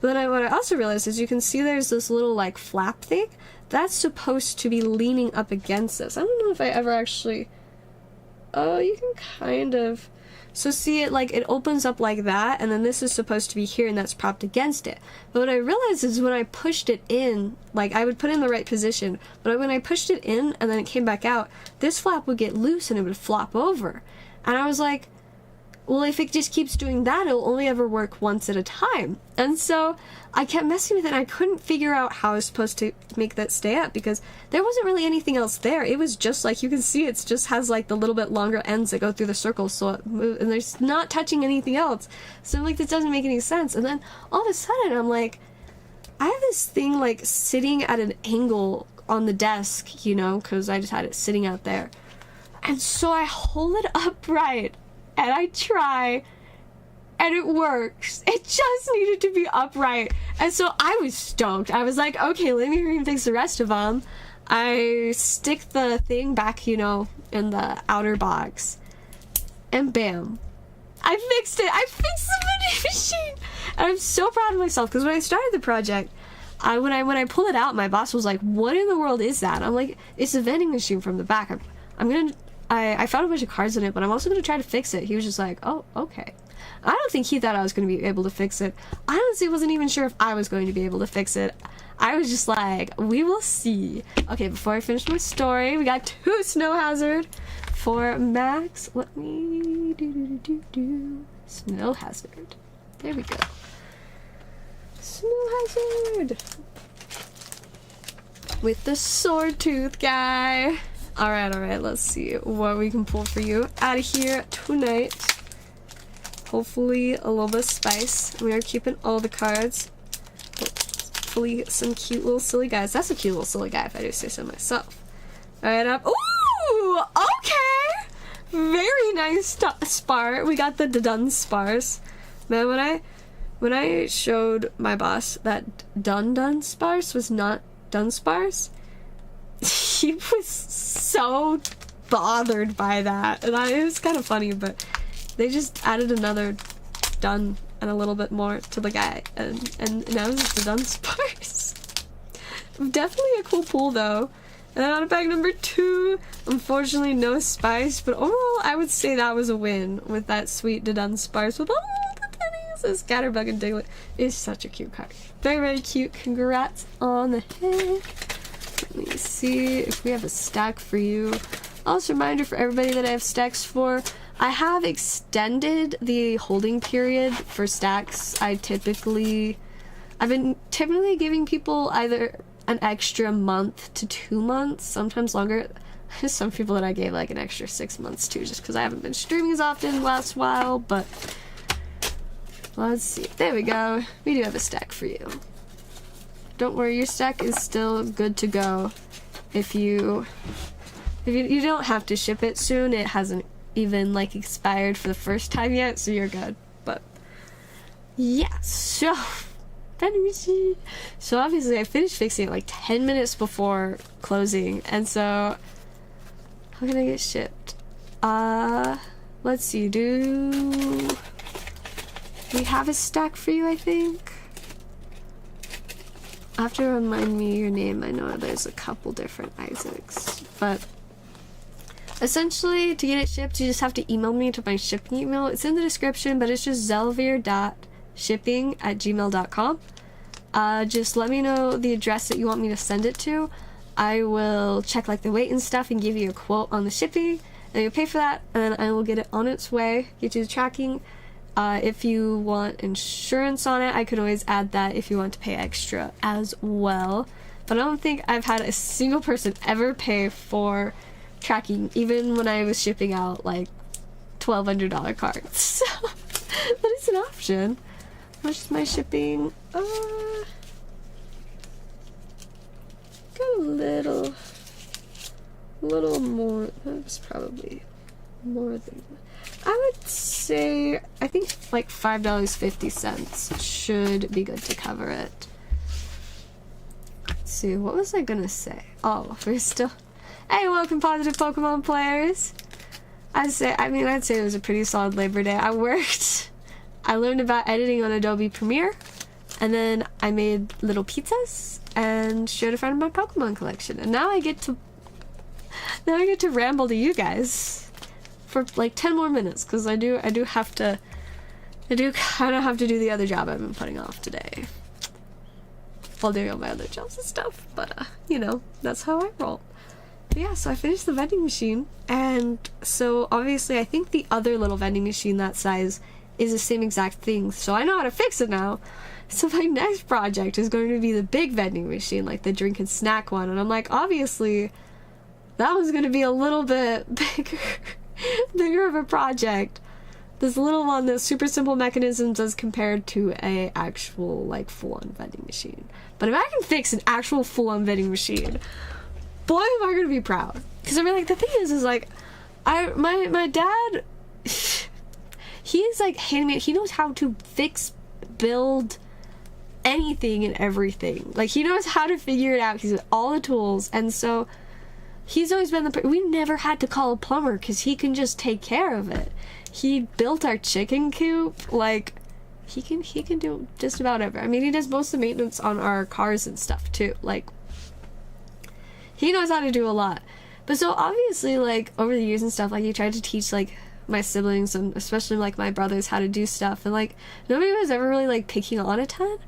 Speaker 1: But then what I also realized is you can see there's this little like flap thing that's supposed to be leaning up against this. I don't know if I ever actually, oh, you can kind of, so see it like it opens up like that, and then this is supposed to be here and that's propped against it. But what I realized is when I pushed it in, like I would put it in the right position, but when I pushed it in and then it came back out, this flap would get loose and it would flop over. And I was like, well, if it just keeps doing that, it'll only ever work once at a time. And so I kept messing with it, and I couldn't figure out how I was supposed to make that stay up because there wasn't really anything else there. It was just like, you can see it just has like the little bit longer ends that go through the circle, so it moves, and there's not touching anything else. So I'm like, this doesn't make any sense. And then all of a sudden I'm like, I have this thing like sitting at an angle on the desk, you know, because I just had it sitting out there. And so I hold it upright and I try, and it works. It just needed to be upright. And so I was stoked. I was like, okay, let me refix the rest of them. I stick the thing back, you know, in the outer box, and bam, I fixed it. I fixed the vending machine. And I'm so proud of myself because when I started the project, when I pulled it out, my boss was like, what in the world is that? I'm like, it's a vending machine from the back. I found a bunch of cards in it, but I'm also going to try to fix it. He was just like, oh, okay. I don't think he thought I was going to be able to fix it. I honestly wasn't even sure if I was going to be able to fix it. I was just like, we will see. Okay, before I finish my story, we got 2 snow hazard for Max. Let me do. Snow hazard. There we go. Snow hazard. With the sword tooth guy. Alright, let's see what we can pull for you out of here tonight. Hopefully a little bit of spice. We are keeping all the cards. Hopefully some cute little silly guys. That's a cute little silly guy if I do say so myself. Alright, up. Ooh! Okay! Very nice spar. We got the done spars. Man, when I showed my boss that done spars was not done spars, he was so bothered by that, and it was kind of funny, but They just added another dun and a little bit more to the guy, and now it's just the dun spars. Definitely a cool pull though. And then on bag number 2, unfortunately no spice, but overall I would say that was a win with that sweet Dun Sparse with all the pennies. This Scatterbug and Diglett is such a cute card. Very, very cute. Congrats on the hit. Let me see if we have a stack for you. Also, reminder for everybody that I have stacks for, I have extended the holding period for stacks. I've been typically giving people either an extra month to 2 months, sometimes longer. There's some people that I gave like an extra 6 months to, just because I haven't been streaming as often the last while, but let's see. There we go. We do have a stack for you. Don't worry, your stack is still good to go. If you don't have to ship it soon, it hasn't even like expired for the first time yet, so you're good. But yeah, so vending machine. So obviously I finished fixing it like 10 minutes before closing, and so how can I get shipped? Let's see, do we have a stack for you? I think I have to remind me your name. I know there's a couple different Isaacs, but essentially to get it shipped you just have to email me to my shipping email. It's in the description, but it's just zellaveire.shipping@gmail.com. Just let me know the address that you want me to send it to. I will check like the weight and stuff and give you a quote on the shipping, and you'll pay for that, and I will get it on its way, get you the tracking. If you want insurance on it, I could always add that if you want to pay extra as well. But I don't think I've had a single person ever pay for tracking, even when I was shipping out like $1,200 cards. So that is an option. How much is my shipping? Got a little more. That's probably more than, I would say, I think like $5.50 should be good to cover it. Let's see, what was I gonna say? Oh, we're still, hey, welcome positive Pokemon players. I'd say it was a pretty solid Labor Day. I learned about editing on Adobe Premiere, and then I made little pizzas and showed a friend of my Pokemon collection, and now I get to ramble to you guys for like 10 more minutes, because I do kind of have to do the other job I've been putting off today while doing all my other jobs and stuff, but you know, that's how I roll. But yeah, so I finished the vending machine, and so obviously I think the other little vending machine that size is the same exact thing, so I know how to fix it now. So my next project is going to be the big vending machine, like the drink and snack one, and I'm like, obviously that one's going to be a little bit bigger of a project. This little one, the super simple mechanisms as compared to a actual like full-on vending machine. But if I can fix an actual full-on vending machine, boy am I gonna be proud. Because I mean, like, the thing is like, my dad, he's like handyman. He knows how to fix, build anything and everything. Like, he knows how to figure it out. He's got all the tools, and so he's always been we've never had to call a plumber because he can just take care of it. He built our chicken coop. Like, he can do just about everything. I mean, he does most of the maintenance on our cars and stuff too. Like, he knows how to do a lot. But so obviously, like, over the years and stuff, like, he tried to teach like my siblings and especially like my brothers how to do stuff, and like nobody was ever really like picking on a ton.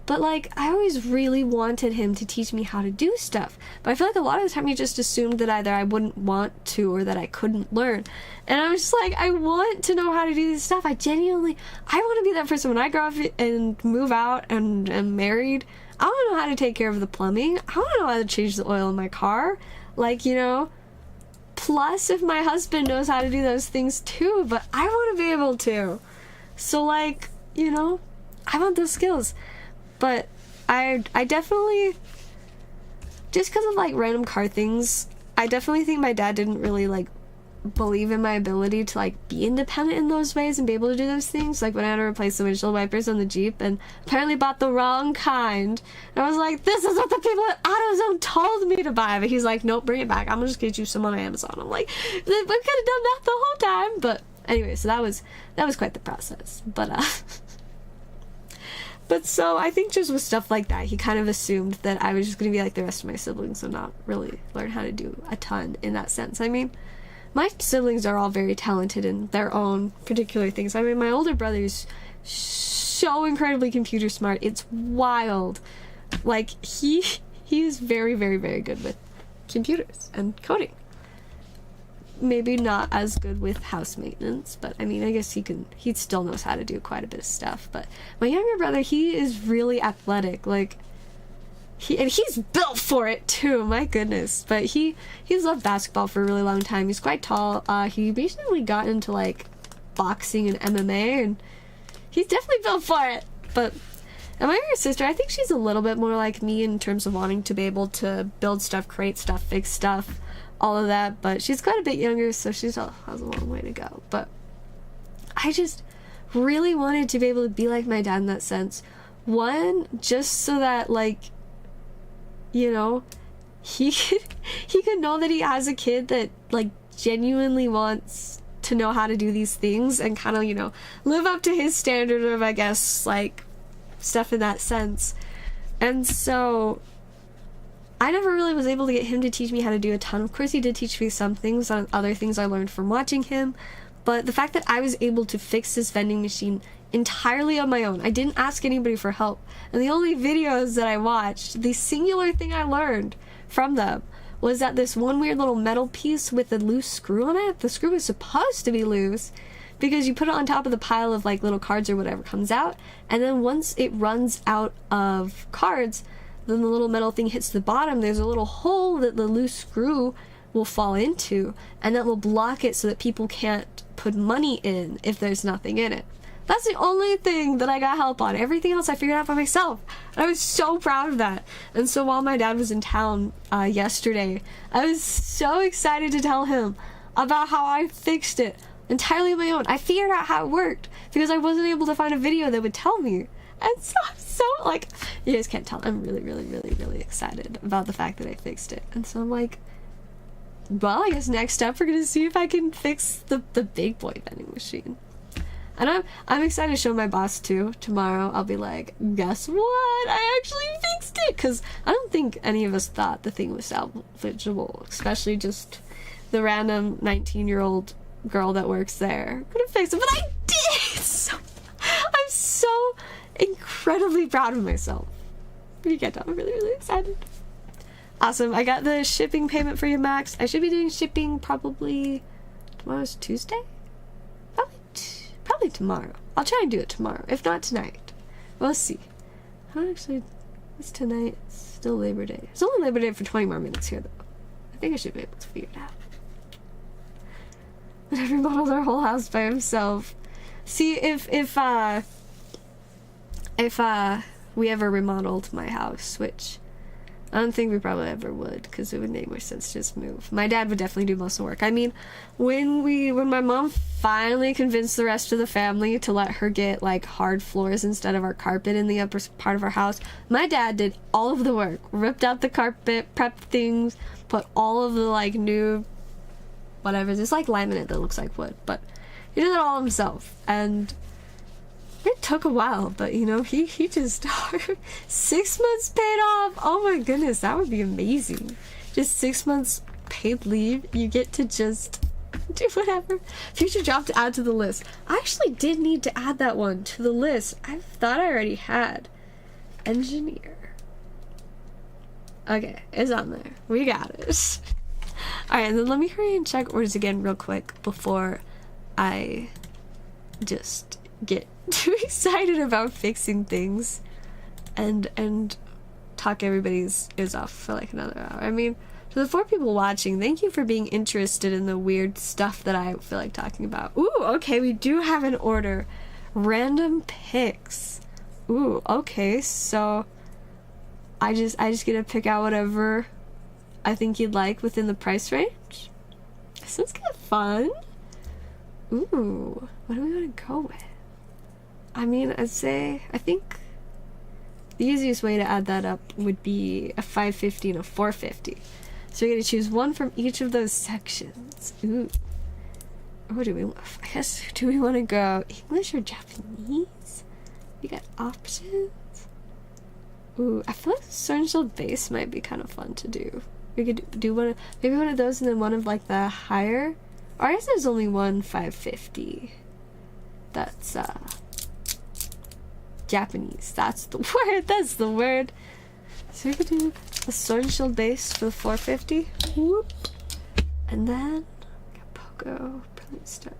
Speaker 1: But like, I always really wanted him to teach me how to do stuff. But I feel like a lot of the time he just assumed that either I wouldn't want to or that I couldn't learn. And I was just like, I want to know how to do this stuff. I want to be that person when I grow up and move out and am married. I want to know how to take care of the plumbing. I want to know how to change the oil in my car. Like, you know, plus if my husband knows how to do those things too, but I want to be able to. So like, you know, I want those skills. But I definitely, just because of like random car things, I definitely think my dad didn't really like believe in my ability to like be independent in those ways and be able to do those things. Like when I had to replace the windshield wipers on the Jeep and apparently bought the wrong kind, and I was like, this is what the people at AutoZone told me to buy. But he's like, nope, bring it back, I'm gonna just get you some on Amazon. I'm like, we could have done that the whole time. But Anyway, so that was quite the process. But so I think just with stuff like that, he kind of assumed that I was just going to be like the rest of my siblings and not really learn how to do a ton in that sense. I mean, my siblings are all very talented in their own particular things. I mean, my older brother's so incredibly computer smart. It's wild. Like, he's very, very, very good with computers and coding. Maybe not as good with house maintenance, but I mean, I guess he still knows how to do quite a bit of stuff. But my younger brother, he is really athletic. Like, he's built for it too, my goodness. But he's loved basketball for a really long time. He's quite tall. He recently got into like boxing and MMA, and he's definitely built for it. And my younger sister, I think she's a little bit more like me in terms of wanting to be able to build stuff, create stuff, fix stuff, all of that. But she's quite a bit younger, so she still has a long way to go. But I just really wanted to be able to be like my dad in that sense. One, just so that, like, you know, he could know that he has a kid that, like, genuinely wants to know how to do these things and kind of, you know, live up to his standard of, I guess, like, stuff in that sense. And so I never really was able to get him to teach me how to do a ton. Of course, he did teach me some things, and other things I learned from watching him. But the fact that I was able to fix this vending machine entirely on my own, I didn't ask anybody for help. And the only videos that I watched, the singular thing I learned from them was that this one weird little metal piece with a loose screw on it, the screw was supposed to be loose because you put it on top of the pile of like little cards or whatever comes out, and then once it runs out of cards, then the little metal thing hits the bottom. There's a little hole that the loose screw will fall into, and that will block it so that people can't put money in if there's nothing in it. That's the only thing that I got help on. Everything else I figured out by myself. And I was so proud of that. And so while my dad was in town yesterday, I was so excited to tell him about how I fixed it entirely on my own. I figured out how it worked because I wasn't able to find a video that would tell me. And so I'm so, like, you guys can't tell. I'm really, really, really, really excited about the fact that I fixed it. And so I'm like, well, I guess next up we're going to see if I can fix the big boy vending machine. And I'm excited to show my boss too. Tomorrow I'll be like, guess what? I actually fixed it! Because I don't think any of us thought the thing was salvageable. Especially just the random 19-year-old girl that works there. Couldn't fix it, but I did! So, I'm so incredibly proud of myself. You get that? I'm really, really excited. Awesome. I got the shipping payment for you, Max. I should be doing shipping probably tomorrow's Tuesday? Probably tomorrow. I'll try and do it tomorrow. If not tonight. We'll see. I don't actually... It's tonight. It's still Labor Day. It's only Labor Day for 20 more minutes here, though. I think I should be able to figure it out. But I remodeled our whole house by himself. See, if we ever remodeled my house, which I don't think we probably ever would, because it would make more sense to just move. My dad would definitely do most of the work. I mean, when my mom finally convinced the rest of the family to let her get, like, hard floors instead of our carpet in the upper part of our house, my dad did all of the work. Ripped out the carpet, prepped things, put all of the, like, new whatever. There's, like, laminate that looks like wood, but he did it all himself. And it took a while, but, you know, he just 6 months paid off. Oh my goodness, that would be amazing. Just 6 months paid leave. You get to just do whatever. Future job to add to the list. I actually did need to add that one to the list. I thought I already had. Engineer. Okay, it's on there. We got it. Alright, and then let me hurry and check orders again real quick before I just get too excited about fixing things and talk everybody's ears off for like another hour. I mean, to the 4 people watching, thank you for being interested in the weird stuff that I feel like talking about. Ooh, okay, we do have an order. Random picks. Ooh, okay, so I just get to pick out whatever I think you'd like within the price range. Sounds kind of fun. Ooh, what do we want to go with? I mean, I think the easiest way to add that up would be a 550 and a 450. So you're going to choose one from each of those sections. Ooh. Or do we, I guess, do we want to go English or Japanese? We got options. Ooh, I feel like Sword and Shield base might be kind of fun to do. We could do one of, maybe one of those and then one of like the higher. Or I guess there's only one 550. That's Japanese. That's the word. That's the word. So we could do a Sword and Shield base for the 450. Whoop. And then got Pogo, Brilliant Star,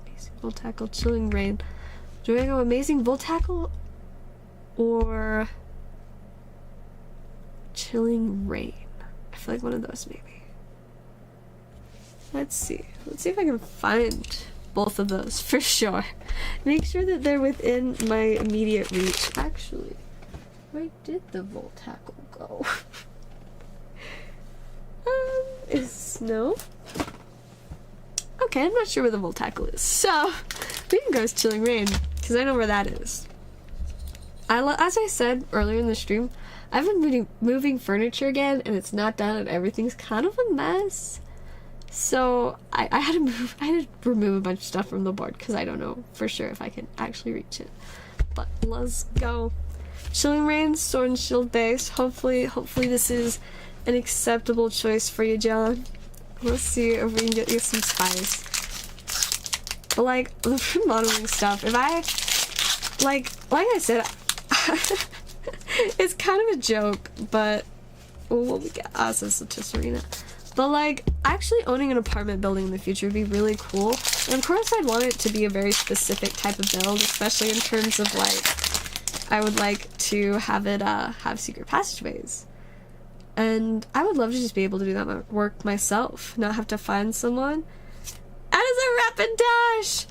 Speaker 1: Amazing Bull Tackle, Chilling Rain. Do we go Amazing Bull Tackle or Chilling Rain? I feel like one of those maybe. Let's see. Let's see if I can find both of those for sure. Make sure that they're within my immediate reach. Actually, where did the Volt Tackle go? Is Snow? Okay, I'm not sure where the Volt Tackle is. So, we can go with Chilling Rain, because I know where that is. As I said earlier in the stream, I've been moving furniture again, and it's not done, and everything's kind of a mess. So, I had to remove a bunch of stuff from the board, because I don't know for sure if I can actually reach it. But let's go. Chilling Rain, Sword and Shield base. Hopefully this is an acceptable choice for you, John. Let's see if we can get you some spice. But like the remodeling stuff, if I like I said, it's kind of a joke, but what we get us is a arena. But like actually owning an apartment building in the future would be really cool. And of course I'd want it to be a very specific type of build, especially in terms of like I would like to have it have secret passageways. And I would love to just be able to do that work myself, not have to find someone. And it's a rapid dash!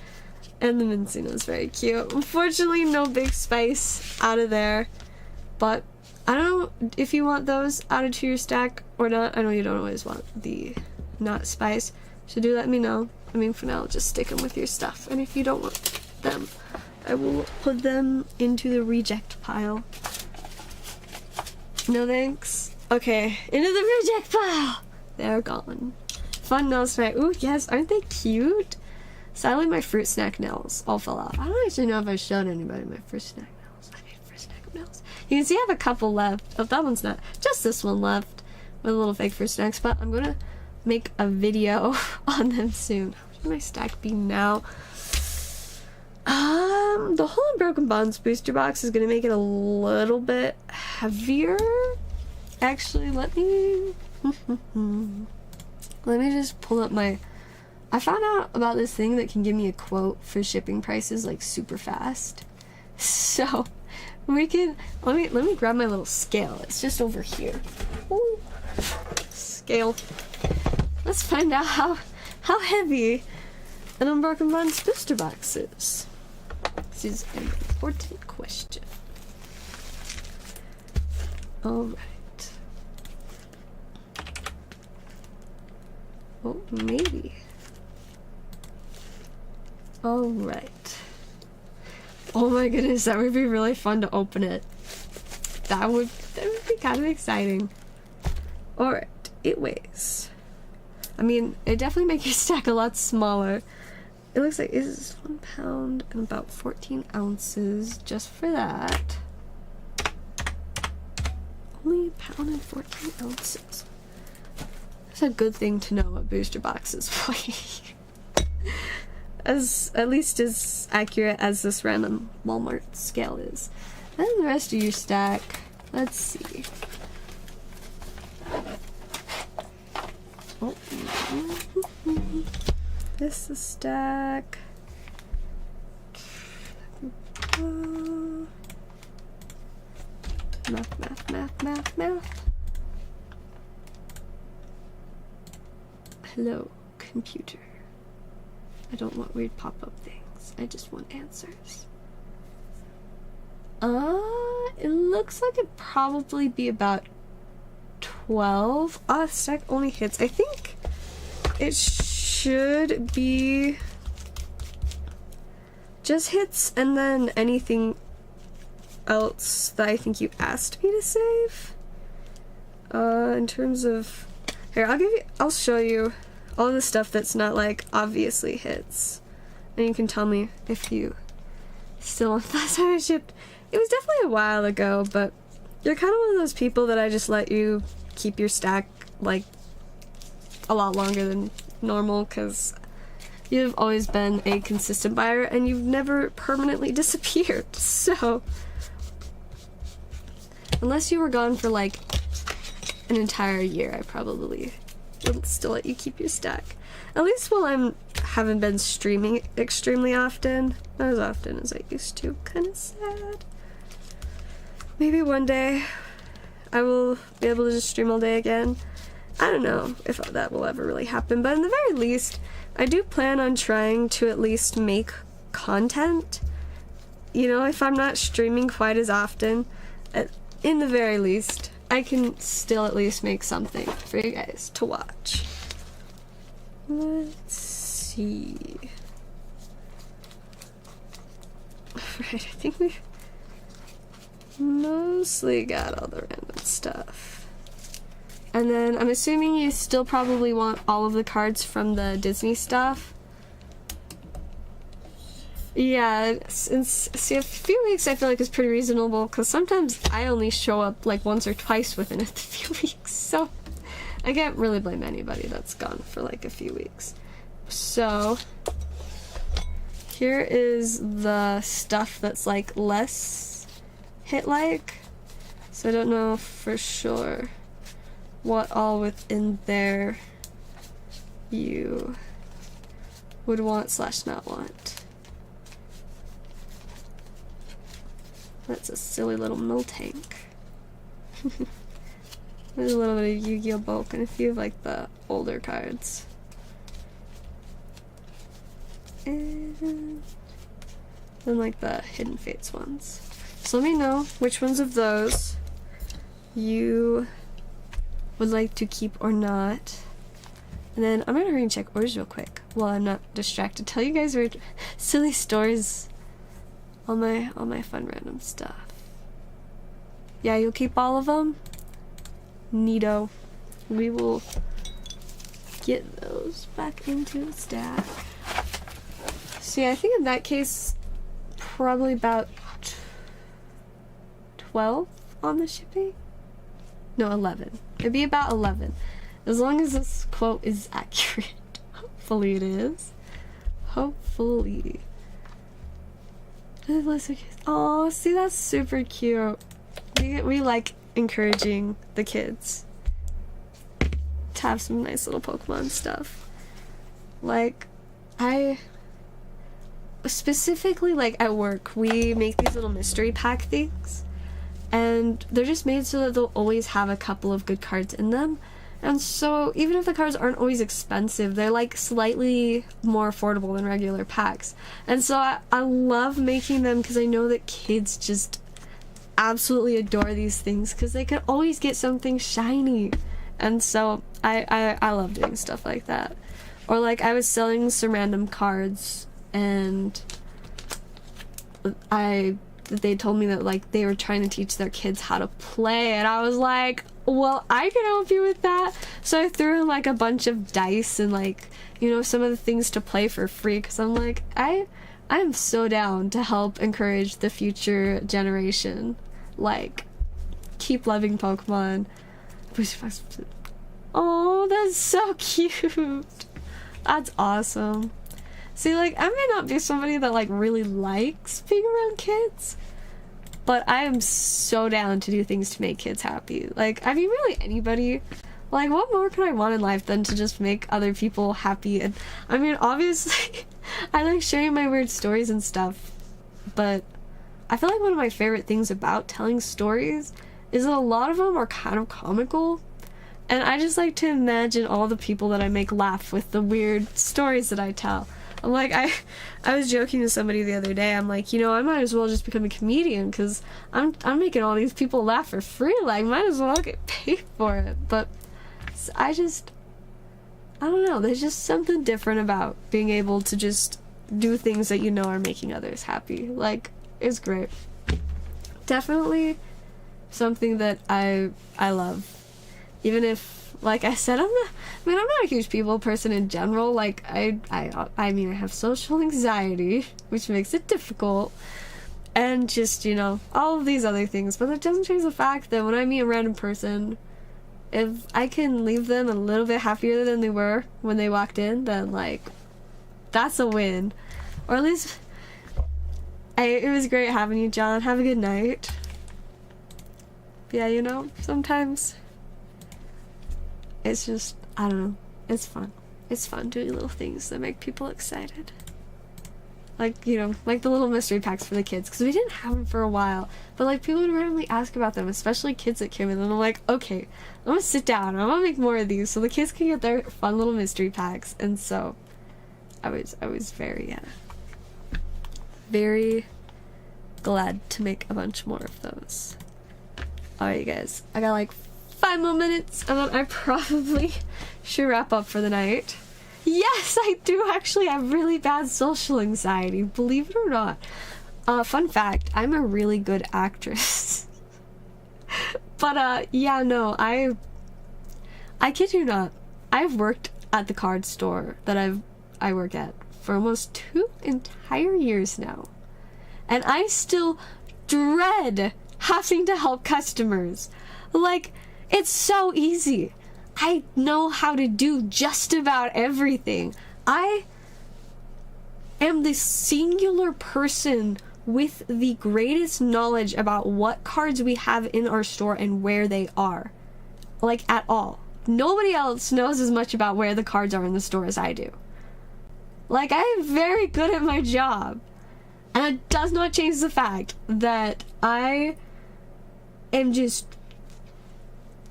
Speaker 1: And the Mincino is very cute. Unfortunately, no big spice out of there. But I don't know if you want those added to your stack or not. I know you don't always want the not spice. So do let me know. I mean, for now, just stick them with your stuff. And if you don't want them, I will put them into the reject pile. No thanks. Okay, into the reject pile! They're gone. Fun nails tonight. Ooh, yes, aren't they cute? Sadly, my fruit snack nails all fell off. I don't actually know if I showed anybody my fruit snack nails. I made fruit snack nails. You can see I have a couple left. Oh, that one's not. Just this one left with a little fake fruit snacks, but I'm gonna make a video on them soon. How much should my stack be now? The Whole and Broken Bonds booster box is gonna make it a little bit heavier. Actually, let me just pull up my... I found out about this thing that can give me a quote for shipping prices like super fast. So we can let me grab my little scale. It's just over here. Ooh. Scale. Let's find out how heavy an Unbroken Bonds booster box is. This is an important question. Alright. Oh, maybe. Alright. Oh my goodness, that would be really fun to open it. That would be kind of exciting. Alright, it weighs. I mean, it definitely makes your stack a lot smaller. It looks like it is 1 pound and about 14 ounces just for that. Only 1 pound and 14 ounces. It's a good thing to know what booster boxes weigh. At least as accurate as this random Walmart scale is. And the rest of your stack, let's see. Oh. This is stack. Math. Hello, computer. I don't want weird pop-up things. I just want answers. It looks like it'd probably be about 12. Stack only hits. I think it should be just hits and then anything else that I think you asked me to save. In terms of... Here, I'll show you all the stuff that's not like obviously hits. And you can tell me if you still want last time I shipped. It was definitely a while ago, but you're kind of one of those people that I just let you keep your stack like a lot longer than normal, because you've always been a consistent buyer and you've never permanently disappeared. So unless you were gone for like an entire year, I probably would still let you keep your stack. At least while I haven't been streaming extremely often. Not as often as I used to. Kind of sad. Maybe one day I will be able to just stream all day again. I don't know if that will ever really happen, but in the very least, I do plan on trying to at least make content. You know, if I'm not streaming quite as often, in the very least, I can still at least make something for you guys to watch. Let's see. Right, I think we've mostly got all the random stuff. And then I'm assuming you still probably want all of the cards from the Disney stuff. Yeah, see, a few weeks I feel like is pretty reasonable, because sometimes I only show up like once or twice within a few weeks, so I can't really blame anybody that's gone for like a few weeks. So here is the stuff that's like less hit-like, so I don't know for sure what all within there you would want / not want. That's a silly little mill tank. There's a little bit of Yu-Gi-Oh bulk and a few of like the older cards. And then like the Hidden Fates ones. So let me know which ones of those you would like to keep or not. And then I'm gonna hurry and check orders real quick while I'm not distracted. Tell you guys weird silly stories. All my fun random stuff. Yeah, you'll keep all of them? Neato. We will get those back into the stack. So yeah, I think in that case, probably about 12 on the shipping? No, 11. It'd be about 11. As long as this quote is accurate. Hopefully it is. Hopefully. Oh, see, that's super cute. We like encouraging the kids to have some nice little Pokemon stuff. Like, I specifically, like at work, we make these little mystery pack things, and they're just made so that they'll always have a couple of good cards in them. And so even if the cards aren't always expensive, they're like slightly more affordable than regular packs. And so I love making them because I know that kids just absolutely adore these things because they can always get something shiny. And so I love doing stuff like that. Or like I was selling some random cards and they told me that like they were trying to teach their kids how to play, and I was like, well, I can help you with that. So I threw in like a bunch of dice and like, you know, some of the things to play for free, because I'm like, I am so down to help encourage the future generation. Like, keep loving Pokemon. Oh, that's so cute. That's awesome. See, like, I may not be somebody that like really likes being around kids, but I am so down to do things to make kids happy. Like, I mean, really anybody. Like, what more could I want in life than to just make other people happy? And I mean, obviously, I like sharing my weird stories and stuff, but I feel like one of my favorite things about telling stories is that a lot of them are kind of comical. And I just like to imagine all the people that I make laugh with the weird stories that I tell. I'm like, I was joking to somebody the other day. I'm like, you know, I might as well just become a comedian because I'm making all these people laugh for free. Like, might as well get paid for it. But I don't know. There's just something different about being able to just do things that you know are making others happy. Like, it's great. Definitely something that I love. Even if like I said, I'm not a huge people person in general. Like, I mean, I have social anxiety, which makes it difficult. And just, you know, all of these other things. But that doesn't change the fact that when I meet a random person, if I can leave them a little bit happier than they were when they walked in, then, like, that's a win. Or at least, it was great having you, John. Have a good night. Yeah, you know, sometimes it's just, I don't know, it's fun. It's fun doing little things that make people excited. Like, you know, like the little mystery packs for the kids, because we didn't have them for a while. But, like, people would randomly ask about them, especially kids that came in, and I'm like, okay, I'm gonna sit down, I'm gonna make more of these so the kids can get their fun little mystery packs. And so, I was very, very glad to make a bunch more of those. Alright, guys, I got like 5 more minutes, and then I probably should wrap up for the night. Yes, I do actually have really bad social anxiety, believe it or not. Fun fact, I'm a really good actress. But, yeah, no, I kid you not, I've worked at the card store that I work at for almost 2 entire years now. And I still dread having to help customers. Like, it's so easy. I know how to do just about everything. I am the singular person with the greatest knowledge about what cards we have in our store and where they are. Like, at all. Nobody else knows as much about where the cards are in the store as I do. Like, I am very good at my job. And it does not change the fact that I am just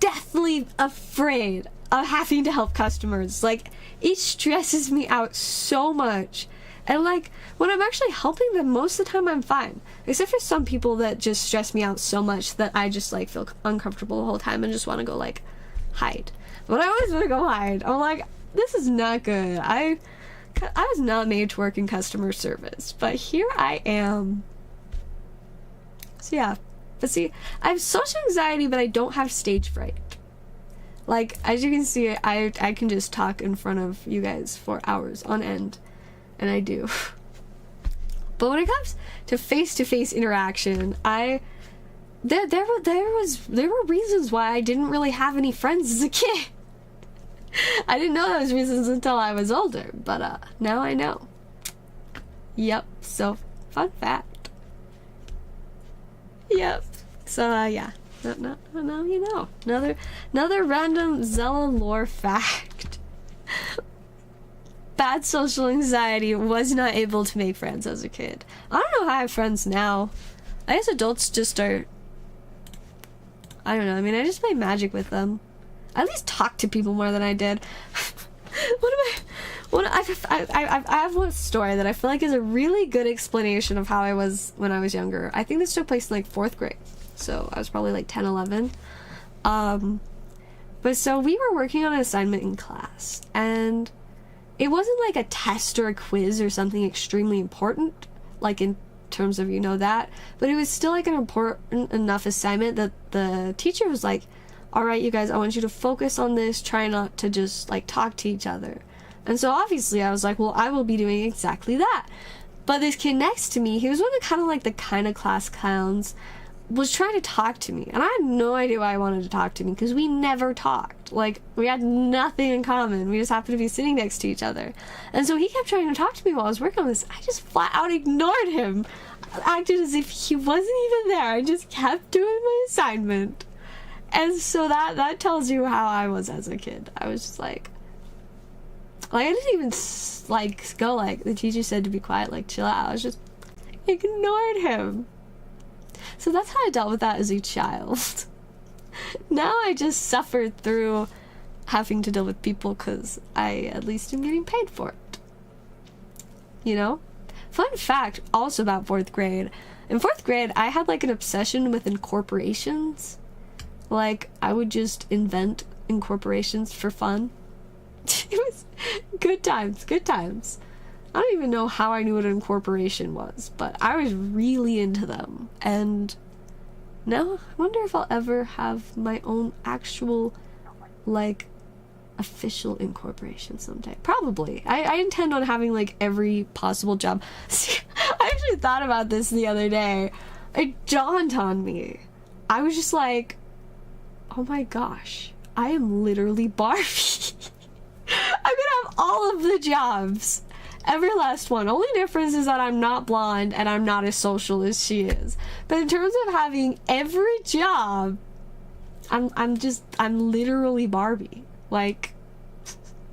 Speaker 1: deathly afraid of having to help customers. Like, it stresses me out so much. And, like, when I'm actually helping them, most of the time I'm fine. Except for some people that just stress me out so much that I just, like, feel uncomfortable the whole time and just want to go, like, hide. But I always want to go hide. I'm like, this is not good. I was not made to work in customer service, but here I am. So yeah, but see, I have social anxiety, but I don't have stage fright. Like, as you can see, I can just talk in front of you guys for hours on end, and I do. But when it comes to face-to-face interaction, there were reasons why I didn't really have any friends as a kid. I didn't know those reasons until I was older, but now I know. Yep, so fun fact. Yep. So yeah. No, you know. Another random Zella lore fact. Bad social anxiety, was not able to make friends as a kid. I don't know how I have friends now. I guess adults just are, I don't know, I mean, I just play Magic with them. I at least talk to people more than I did. I have one story that I feel like is a really good explanation of how I was when I was younger. I think this took place in like 4th grade. So I was probably like 10, 11. But so we were working on an assignment in class, and it wasn't like a test or a quiz or something extremely important, like in terms of, you know, that, but it was still like an important enough assignment that the teacher was like, all right, you guys, I want you to focus on this, try not to just like talk to each other. And so obviously I was like, well, I will be doing exactly that. But this kid next to me, he was one of the kind of class clowns, was trying to talk to me, and I had no idea why I wanted to talk to me, because we never talked. Like, we had nothing in common. We just happened to be sitting next to each other. And so he kept trying to talk to me while I was working on this. I just flat out ignored him. I acted as if he wasn't even there. I just kept doing my assignment. And so that tells you how I was as a kid. I was just like I didn't even go like the teacher said to be quiet, like chill out. I was just ignored him. So that's how I dealt with that as a child. Now I just suffered through having to deal with people because I at least am getting paid for it. You know? Fun fact also about 4th grade. In 4th grade, I had like an obsession with incorporations. Like, I would just invent incorporations for fun. It was good times, good times. I don't even know how I knew what an incorporation was, but I was really into them. And now I wonder if I'll ever have my own actual, like, official incorporation someday. Probably. I intend on having like every possible job. See, I actually thought about this the other day. It dawned on me. I was just like, oh my gosh, I am literally Barbie. I'm gonna have all of the jobs. Every last one. Only difference is that I'm not blonde and I'm not as social as she is. But in terms of having every job, I'm literally Barbie. Like,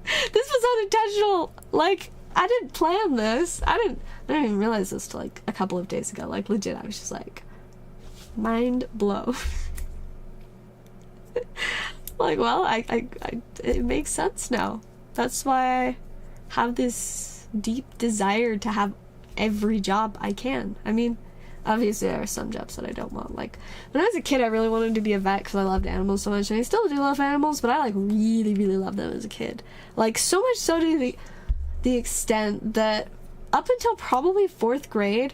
Speaker 1: this was unintentional. Like, I didn't plan this. I didn't even realize this till like a couple of days ago. Like, legit, I was just like, mind blow. Like, well, it makes sense now. That's why I have this deep desire to have every job I can. I mean, obviously there are some jobs that I don't want. Like, when I was a kid, I really wanted to be a vet because I loved animals so much, and I still do love animals, but I like really, really loved them as a kid. Like, so much so to the extent that up until probably 4th grade,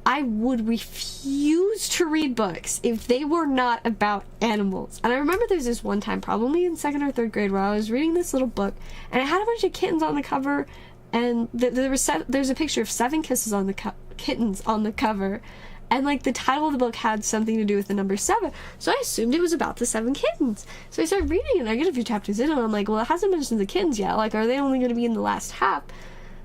Speaker 1: I would refuse to read books if they were not about animals. And I remember there's this one time, probably in 2nd or 3rd grade, where I was reading this little book, and it had a bunch of kittens on the cover, and there's a picture of 7 kittens on the cover, and like the title of the book had something to do with the number 7, so I assumed it was about the 7 kittens. So I started reading it, and I get a few chapters in, and I'm like, well, it hasn't mentioned the kittens yet. Like, are they only going to be in the last half?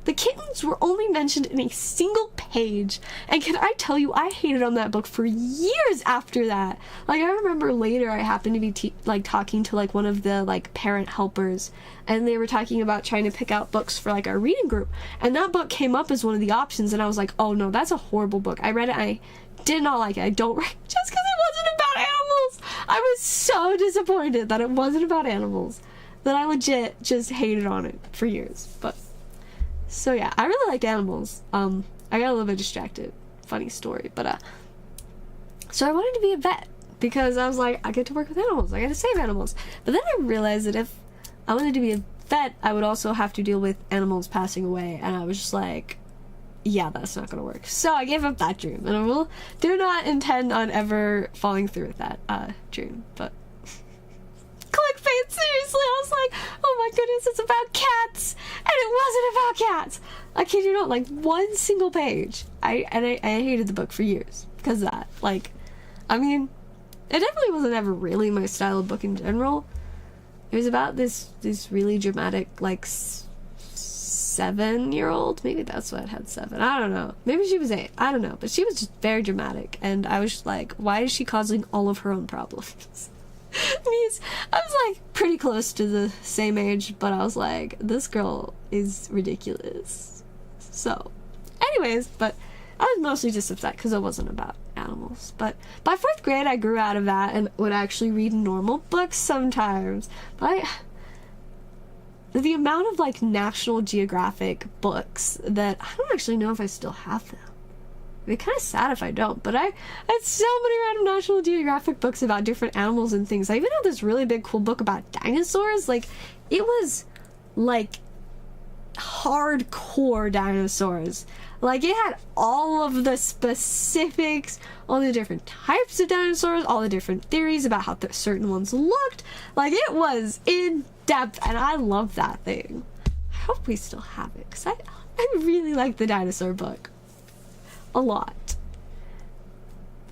Speaker 1: The kittens were only mentioned in a single page, and can I tell you, I hated on that book for years after that. Like, I remember later I happened to be talking to like one of the like parent helpers, and they were talking about trying to pick out books for like our reading group, and that book came up as one of the options, and I was like, oh no, that's a horrible book. I read it, and I did not like it. I don't just because it wasn't about animals. I was so disappointed that it wasn't about animals that I legit just hated on it for years. But so yeah, I really liked animals. I got a little bit distracted. Funny story. But so I wanted to be a vet because I was like, I get to work with animals. I get to save animals. But then I realized that if I wanted to be a vet, I would also have to deal with animals passing away. And I was just like, yeah, that's not going to work. So I gave up that dream. And I do not intend on ever following through with that dream. But clickbait, seriously, I was like, oh my goodness, it's about cats, and it wasn't about cats. I kid you not, like one single page. I hated the book for years because of that. Like, I mean, it definitely wasn't ever really my style of book in general. It was about this really dramatic, like 7-year-old. Maybe that's why it had 7. I don't know. Maybe she was 8. I don't know. But she was just very dramatic, and I was just like, why is she causing all of her own problems? I was like pretty close to the same age, but I was like, this girl is ridiculous. So anyways, but I was mostly just upset because it wasn't about animals. But by 4th grade I grew out of that and would actually read normal books sometimes. But the amount of like National Geographic books that I don't actually know if I still have them. It'd be kind of sad if I don't, but I had so many random National Geographic books about different animals and things. I even had this really big cool book about dinosaurs. Like, it was like hardcore dinosaurs. Like, it had all of the specifics, all the different types of dinosaurs, all the different theories about how certain ones looked. Like, it was in depth, and I love that thing. I hope we still have it, because I really like the dinosaur book. A lot.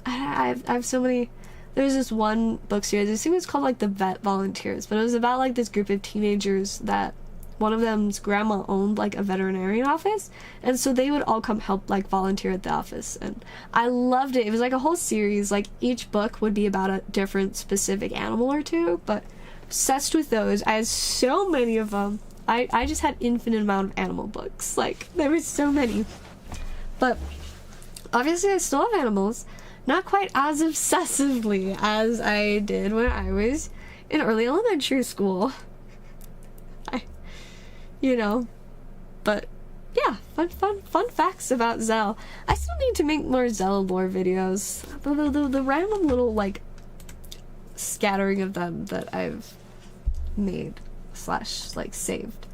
Speaker 1: I have so many. There's this one book series, I think it was called like the Vet Volunteers, but it was about like this group of teenagers that one of them's grandma owned like a veterinarian office, and so they would all come help like volunteer at the office, and I loved it. It was like a whole series. Like, each book would be about a different specific animal or two, but obsessed with those. I had so many of them. I just had infinite amount of animal books. Like, there was so many. But obviously I still have animals, not quite as obsessively as I did when I was in early elementary school. But yeah, fun facts about Zell. I still need to make more Zell lore videos. The random little like scattering of them that I've made / like saved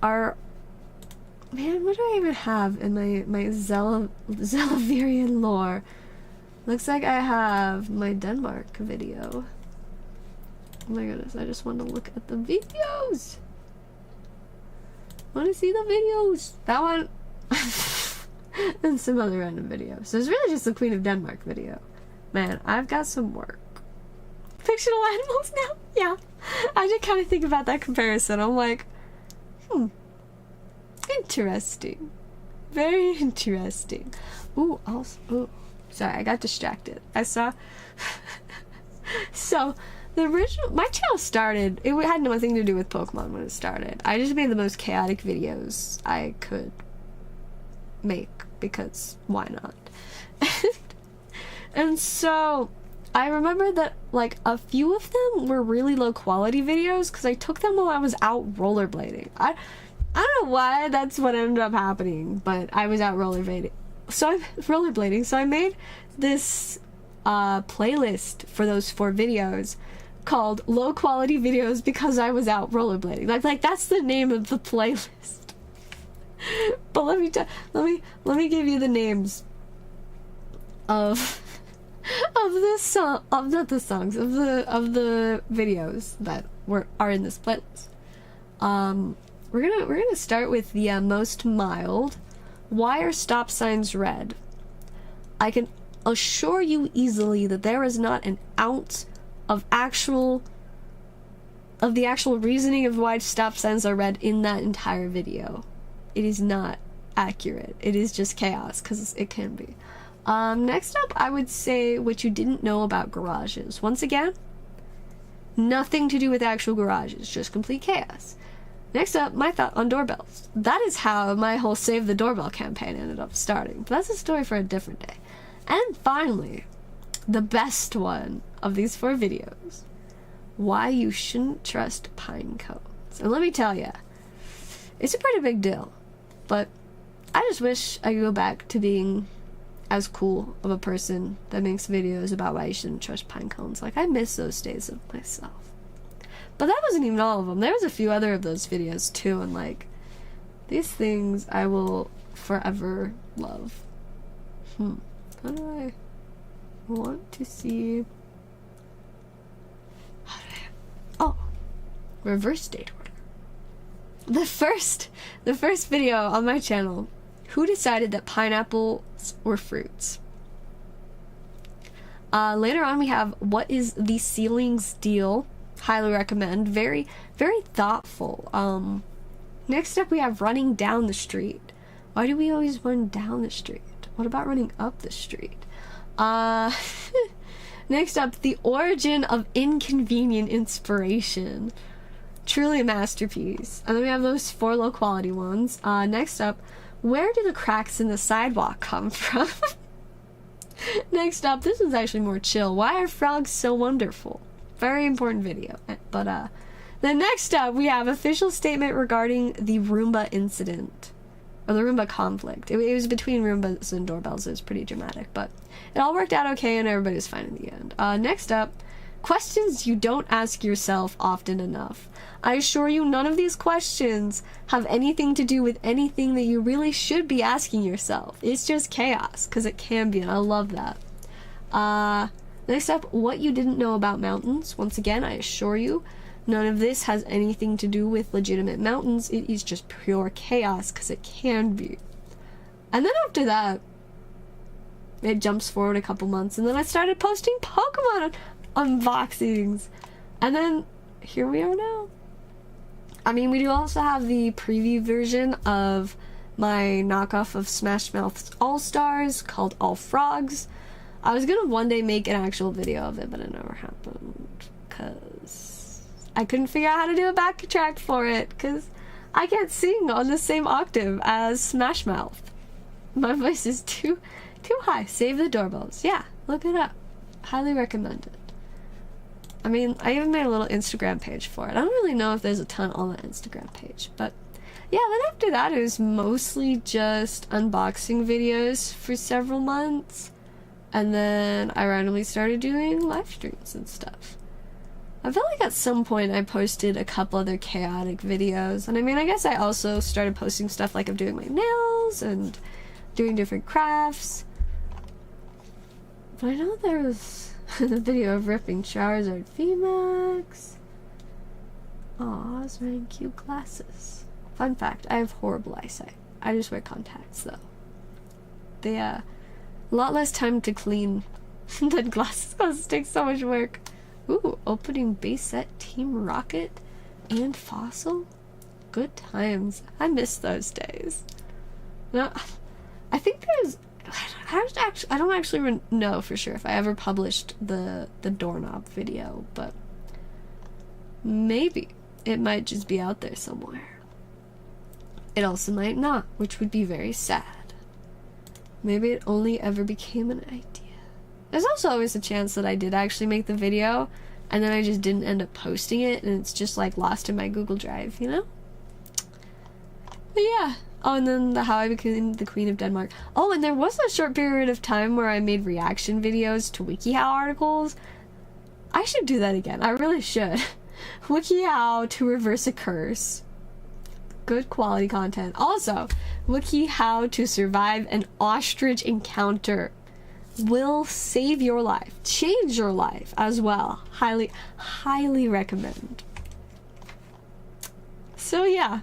Speaker 1: are, man, what do I even have in my Zellaveirean lore? Looks like I have my Denmark video. Oh my goodness, I just want to look at the videos. Want to see the videos. That one. And some other random videos. So it's really just the Queen of Denmark video. Man, I've got some work. Fictional animals now? Yeah. I just kind of think about that comparison. I'm like, interesting. Very interesting. Ooh, also, ooh. Sorry, I got distracted. I saw... So, the original... My channel started... It had nothing to do with Pokemon when it started. I just made the most chaotic videos I could make. Because, why not? And so... I remember that, like, a few of them were really low quality videos because I took them while I was out rollerblading. I don't know why that's what ended up happening, but I was out rollerblading. So I made this playlist for those 4 videos called Low Quality Videos Because I Was Out Rollerblading. Like that's the name of the playlist. But let me give you the names of the videos that are in this playlist. We're gonna start with the most mild. Why are stop signs red? I can assure you easily that there is not an ounce of the actual reasoning of why stop signs are red in that entire video. It is not accurate. It is just chaos, because it can be. Next up, I would say what you didn't know about garages. Once again, nothing to do with actual garages, just complete chaos. Next up, my thought on doorbells. That is how my whole Save the Doorbell campaign ended up starting, but that's a story for a different day. And finally, the best one of these 4 videos, why you shouldn't trust pine cones. And let me tell you, it's a pretty big deal, but I just wish I could go back to being as cool of a person that makes videos about why you shouldn't trust pine cones. Like, I miss those days of myself. But that wasn't even all of them. There was a few other of those videos too, and like, these things I will forever love. How do I want to see? Oh, reverse date order. The first video on my channel. Who decided that pineapples were fruits? Later on we have what is the ceilings deal? Highly recommend. Very, very thoughtful. Next up we have running down the street. Why do we always run down the street? What about running up the street? Next up, the origin of inconvenient inspiration. Truly a masterpiece. And then we have those 4 low quality ones. Next up, where do the cracks in the sidewalk come from? Next up, this is actually more chill. Why are frogs so wonderful? Very important video. But then next up, we have official statement regarding the Roomba incident. Or the Roomba conflict. It was between Roombas and doorbells. It was pretty dramatic, but it all worked out okay and everybody was fine in the end. Next up, questions you don't ask yourself often enough. I assure you none of these questions have anything to do with anything that you really should be asking yourself. It's just chaos, because it can be, and I love that. Next up, what you didn't know about mountains. Once again, I assure you, none of this has anything to do with legitimate mountains. It is just pure chaos, because it can be. And then after that, it jumps forward a couple months, and then I started posting Pokemon unboxings. And then, here we are now. I mean, we do also have the preview version of my knockoff of Smash Mouth's All-Stars called All Frogs. I was gonna one day make an actual video of it, but it never happened, because I couldn't figure out how to do a backtrack for it, because I can't sing on the same octave as Smash Mouth. My voice is too high. Save the Doorbells. Yeah, look it up. Highly recommend it. I mean, I even made a little Instagram page for it. I don't really know if there's a ton on the Instagram page, but yeah, then after that it was mostly just unboxing videos for several months, and then I randomly started doing live streams and stuff. I felt like at some point I posted a couple other chaotic videos, and I mean, I guess I also started posting stuff like I'm doing my nails and doing different crafts. But I know there was the video of ripping Charizard VMAX. Aw, he's wearing cute glasses. Fun fact, I have horrible eyesight. I just wear contacts though. They a lot less time to clean than glasses. Glasses take so much work. Ooh, opening base set Team Rocket and Fossil. Good times. I miss those days. No, I think there's. I don't actually know for sure if I ever published the doorknob video, but maybe it might just be out there somewhere. It also might not, which would be very sad. Maybe it only ever became an idea. There's also always a chance that I did actually make the video, and then I just didn't end up posting it, and it's just like lost in my Google Drive, you know? But yeah. Oh, and then How I Became the Queen of Denmark. Oh, and there was a short period of time where I made reaction videos to WikiHow articles. I should do that again. I really should. WikiHow to reverse a curse. Good quality content. Also, WikiHow to survive an ostrich encounter will save your life. Change your life as well. Highly, highly recommend. So yeah,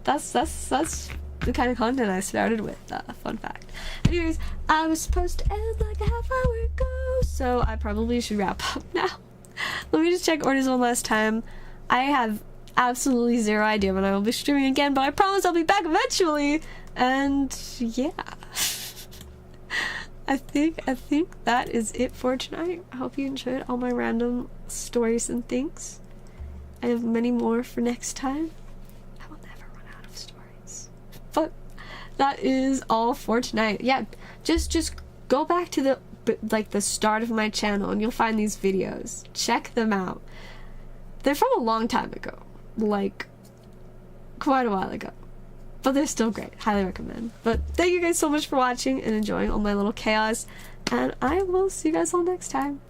Speaker 1: that's the kind of content I started with. Fun fact. Anyways, I was supposed to end like a half hour ago, so I probably should wrap up now. Let me just check orders one last time. I have absolutely zero idea when I will be streaming again, but I promise I'll be back eventually. And yeah, I think that is it for tonight. I hope you enjoyed all my random stories and things. I have many more for next time. But that is all for tonight. Yeah, just go back to the start of my channel and you'll find these videos. Check them out. They're from a long time ago, like quite a while ago, but they're still great. Highly recommend. But thank you guys so much for watching and enjoying all my little chaos, and I will see you guys all next time.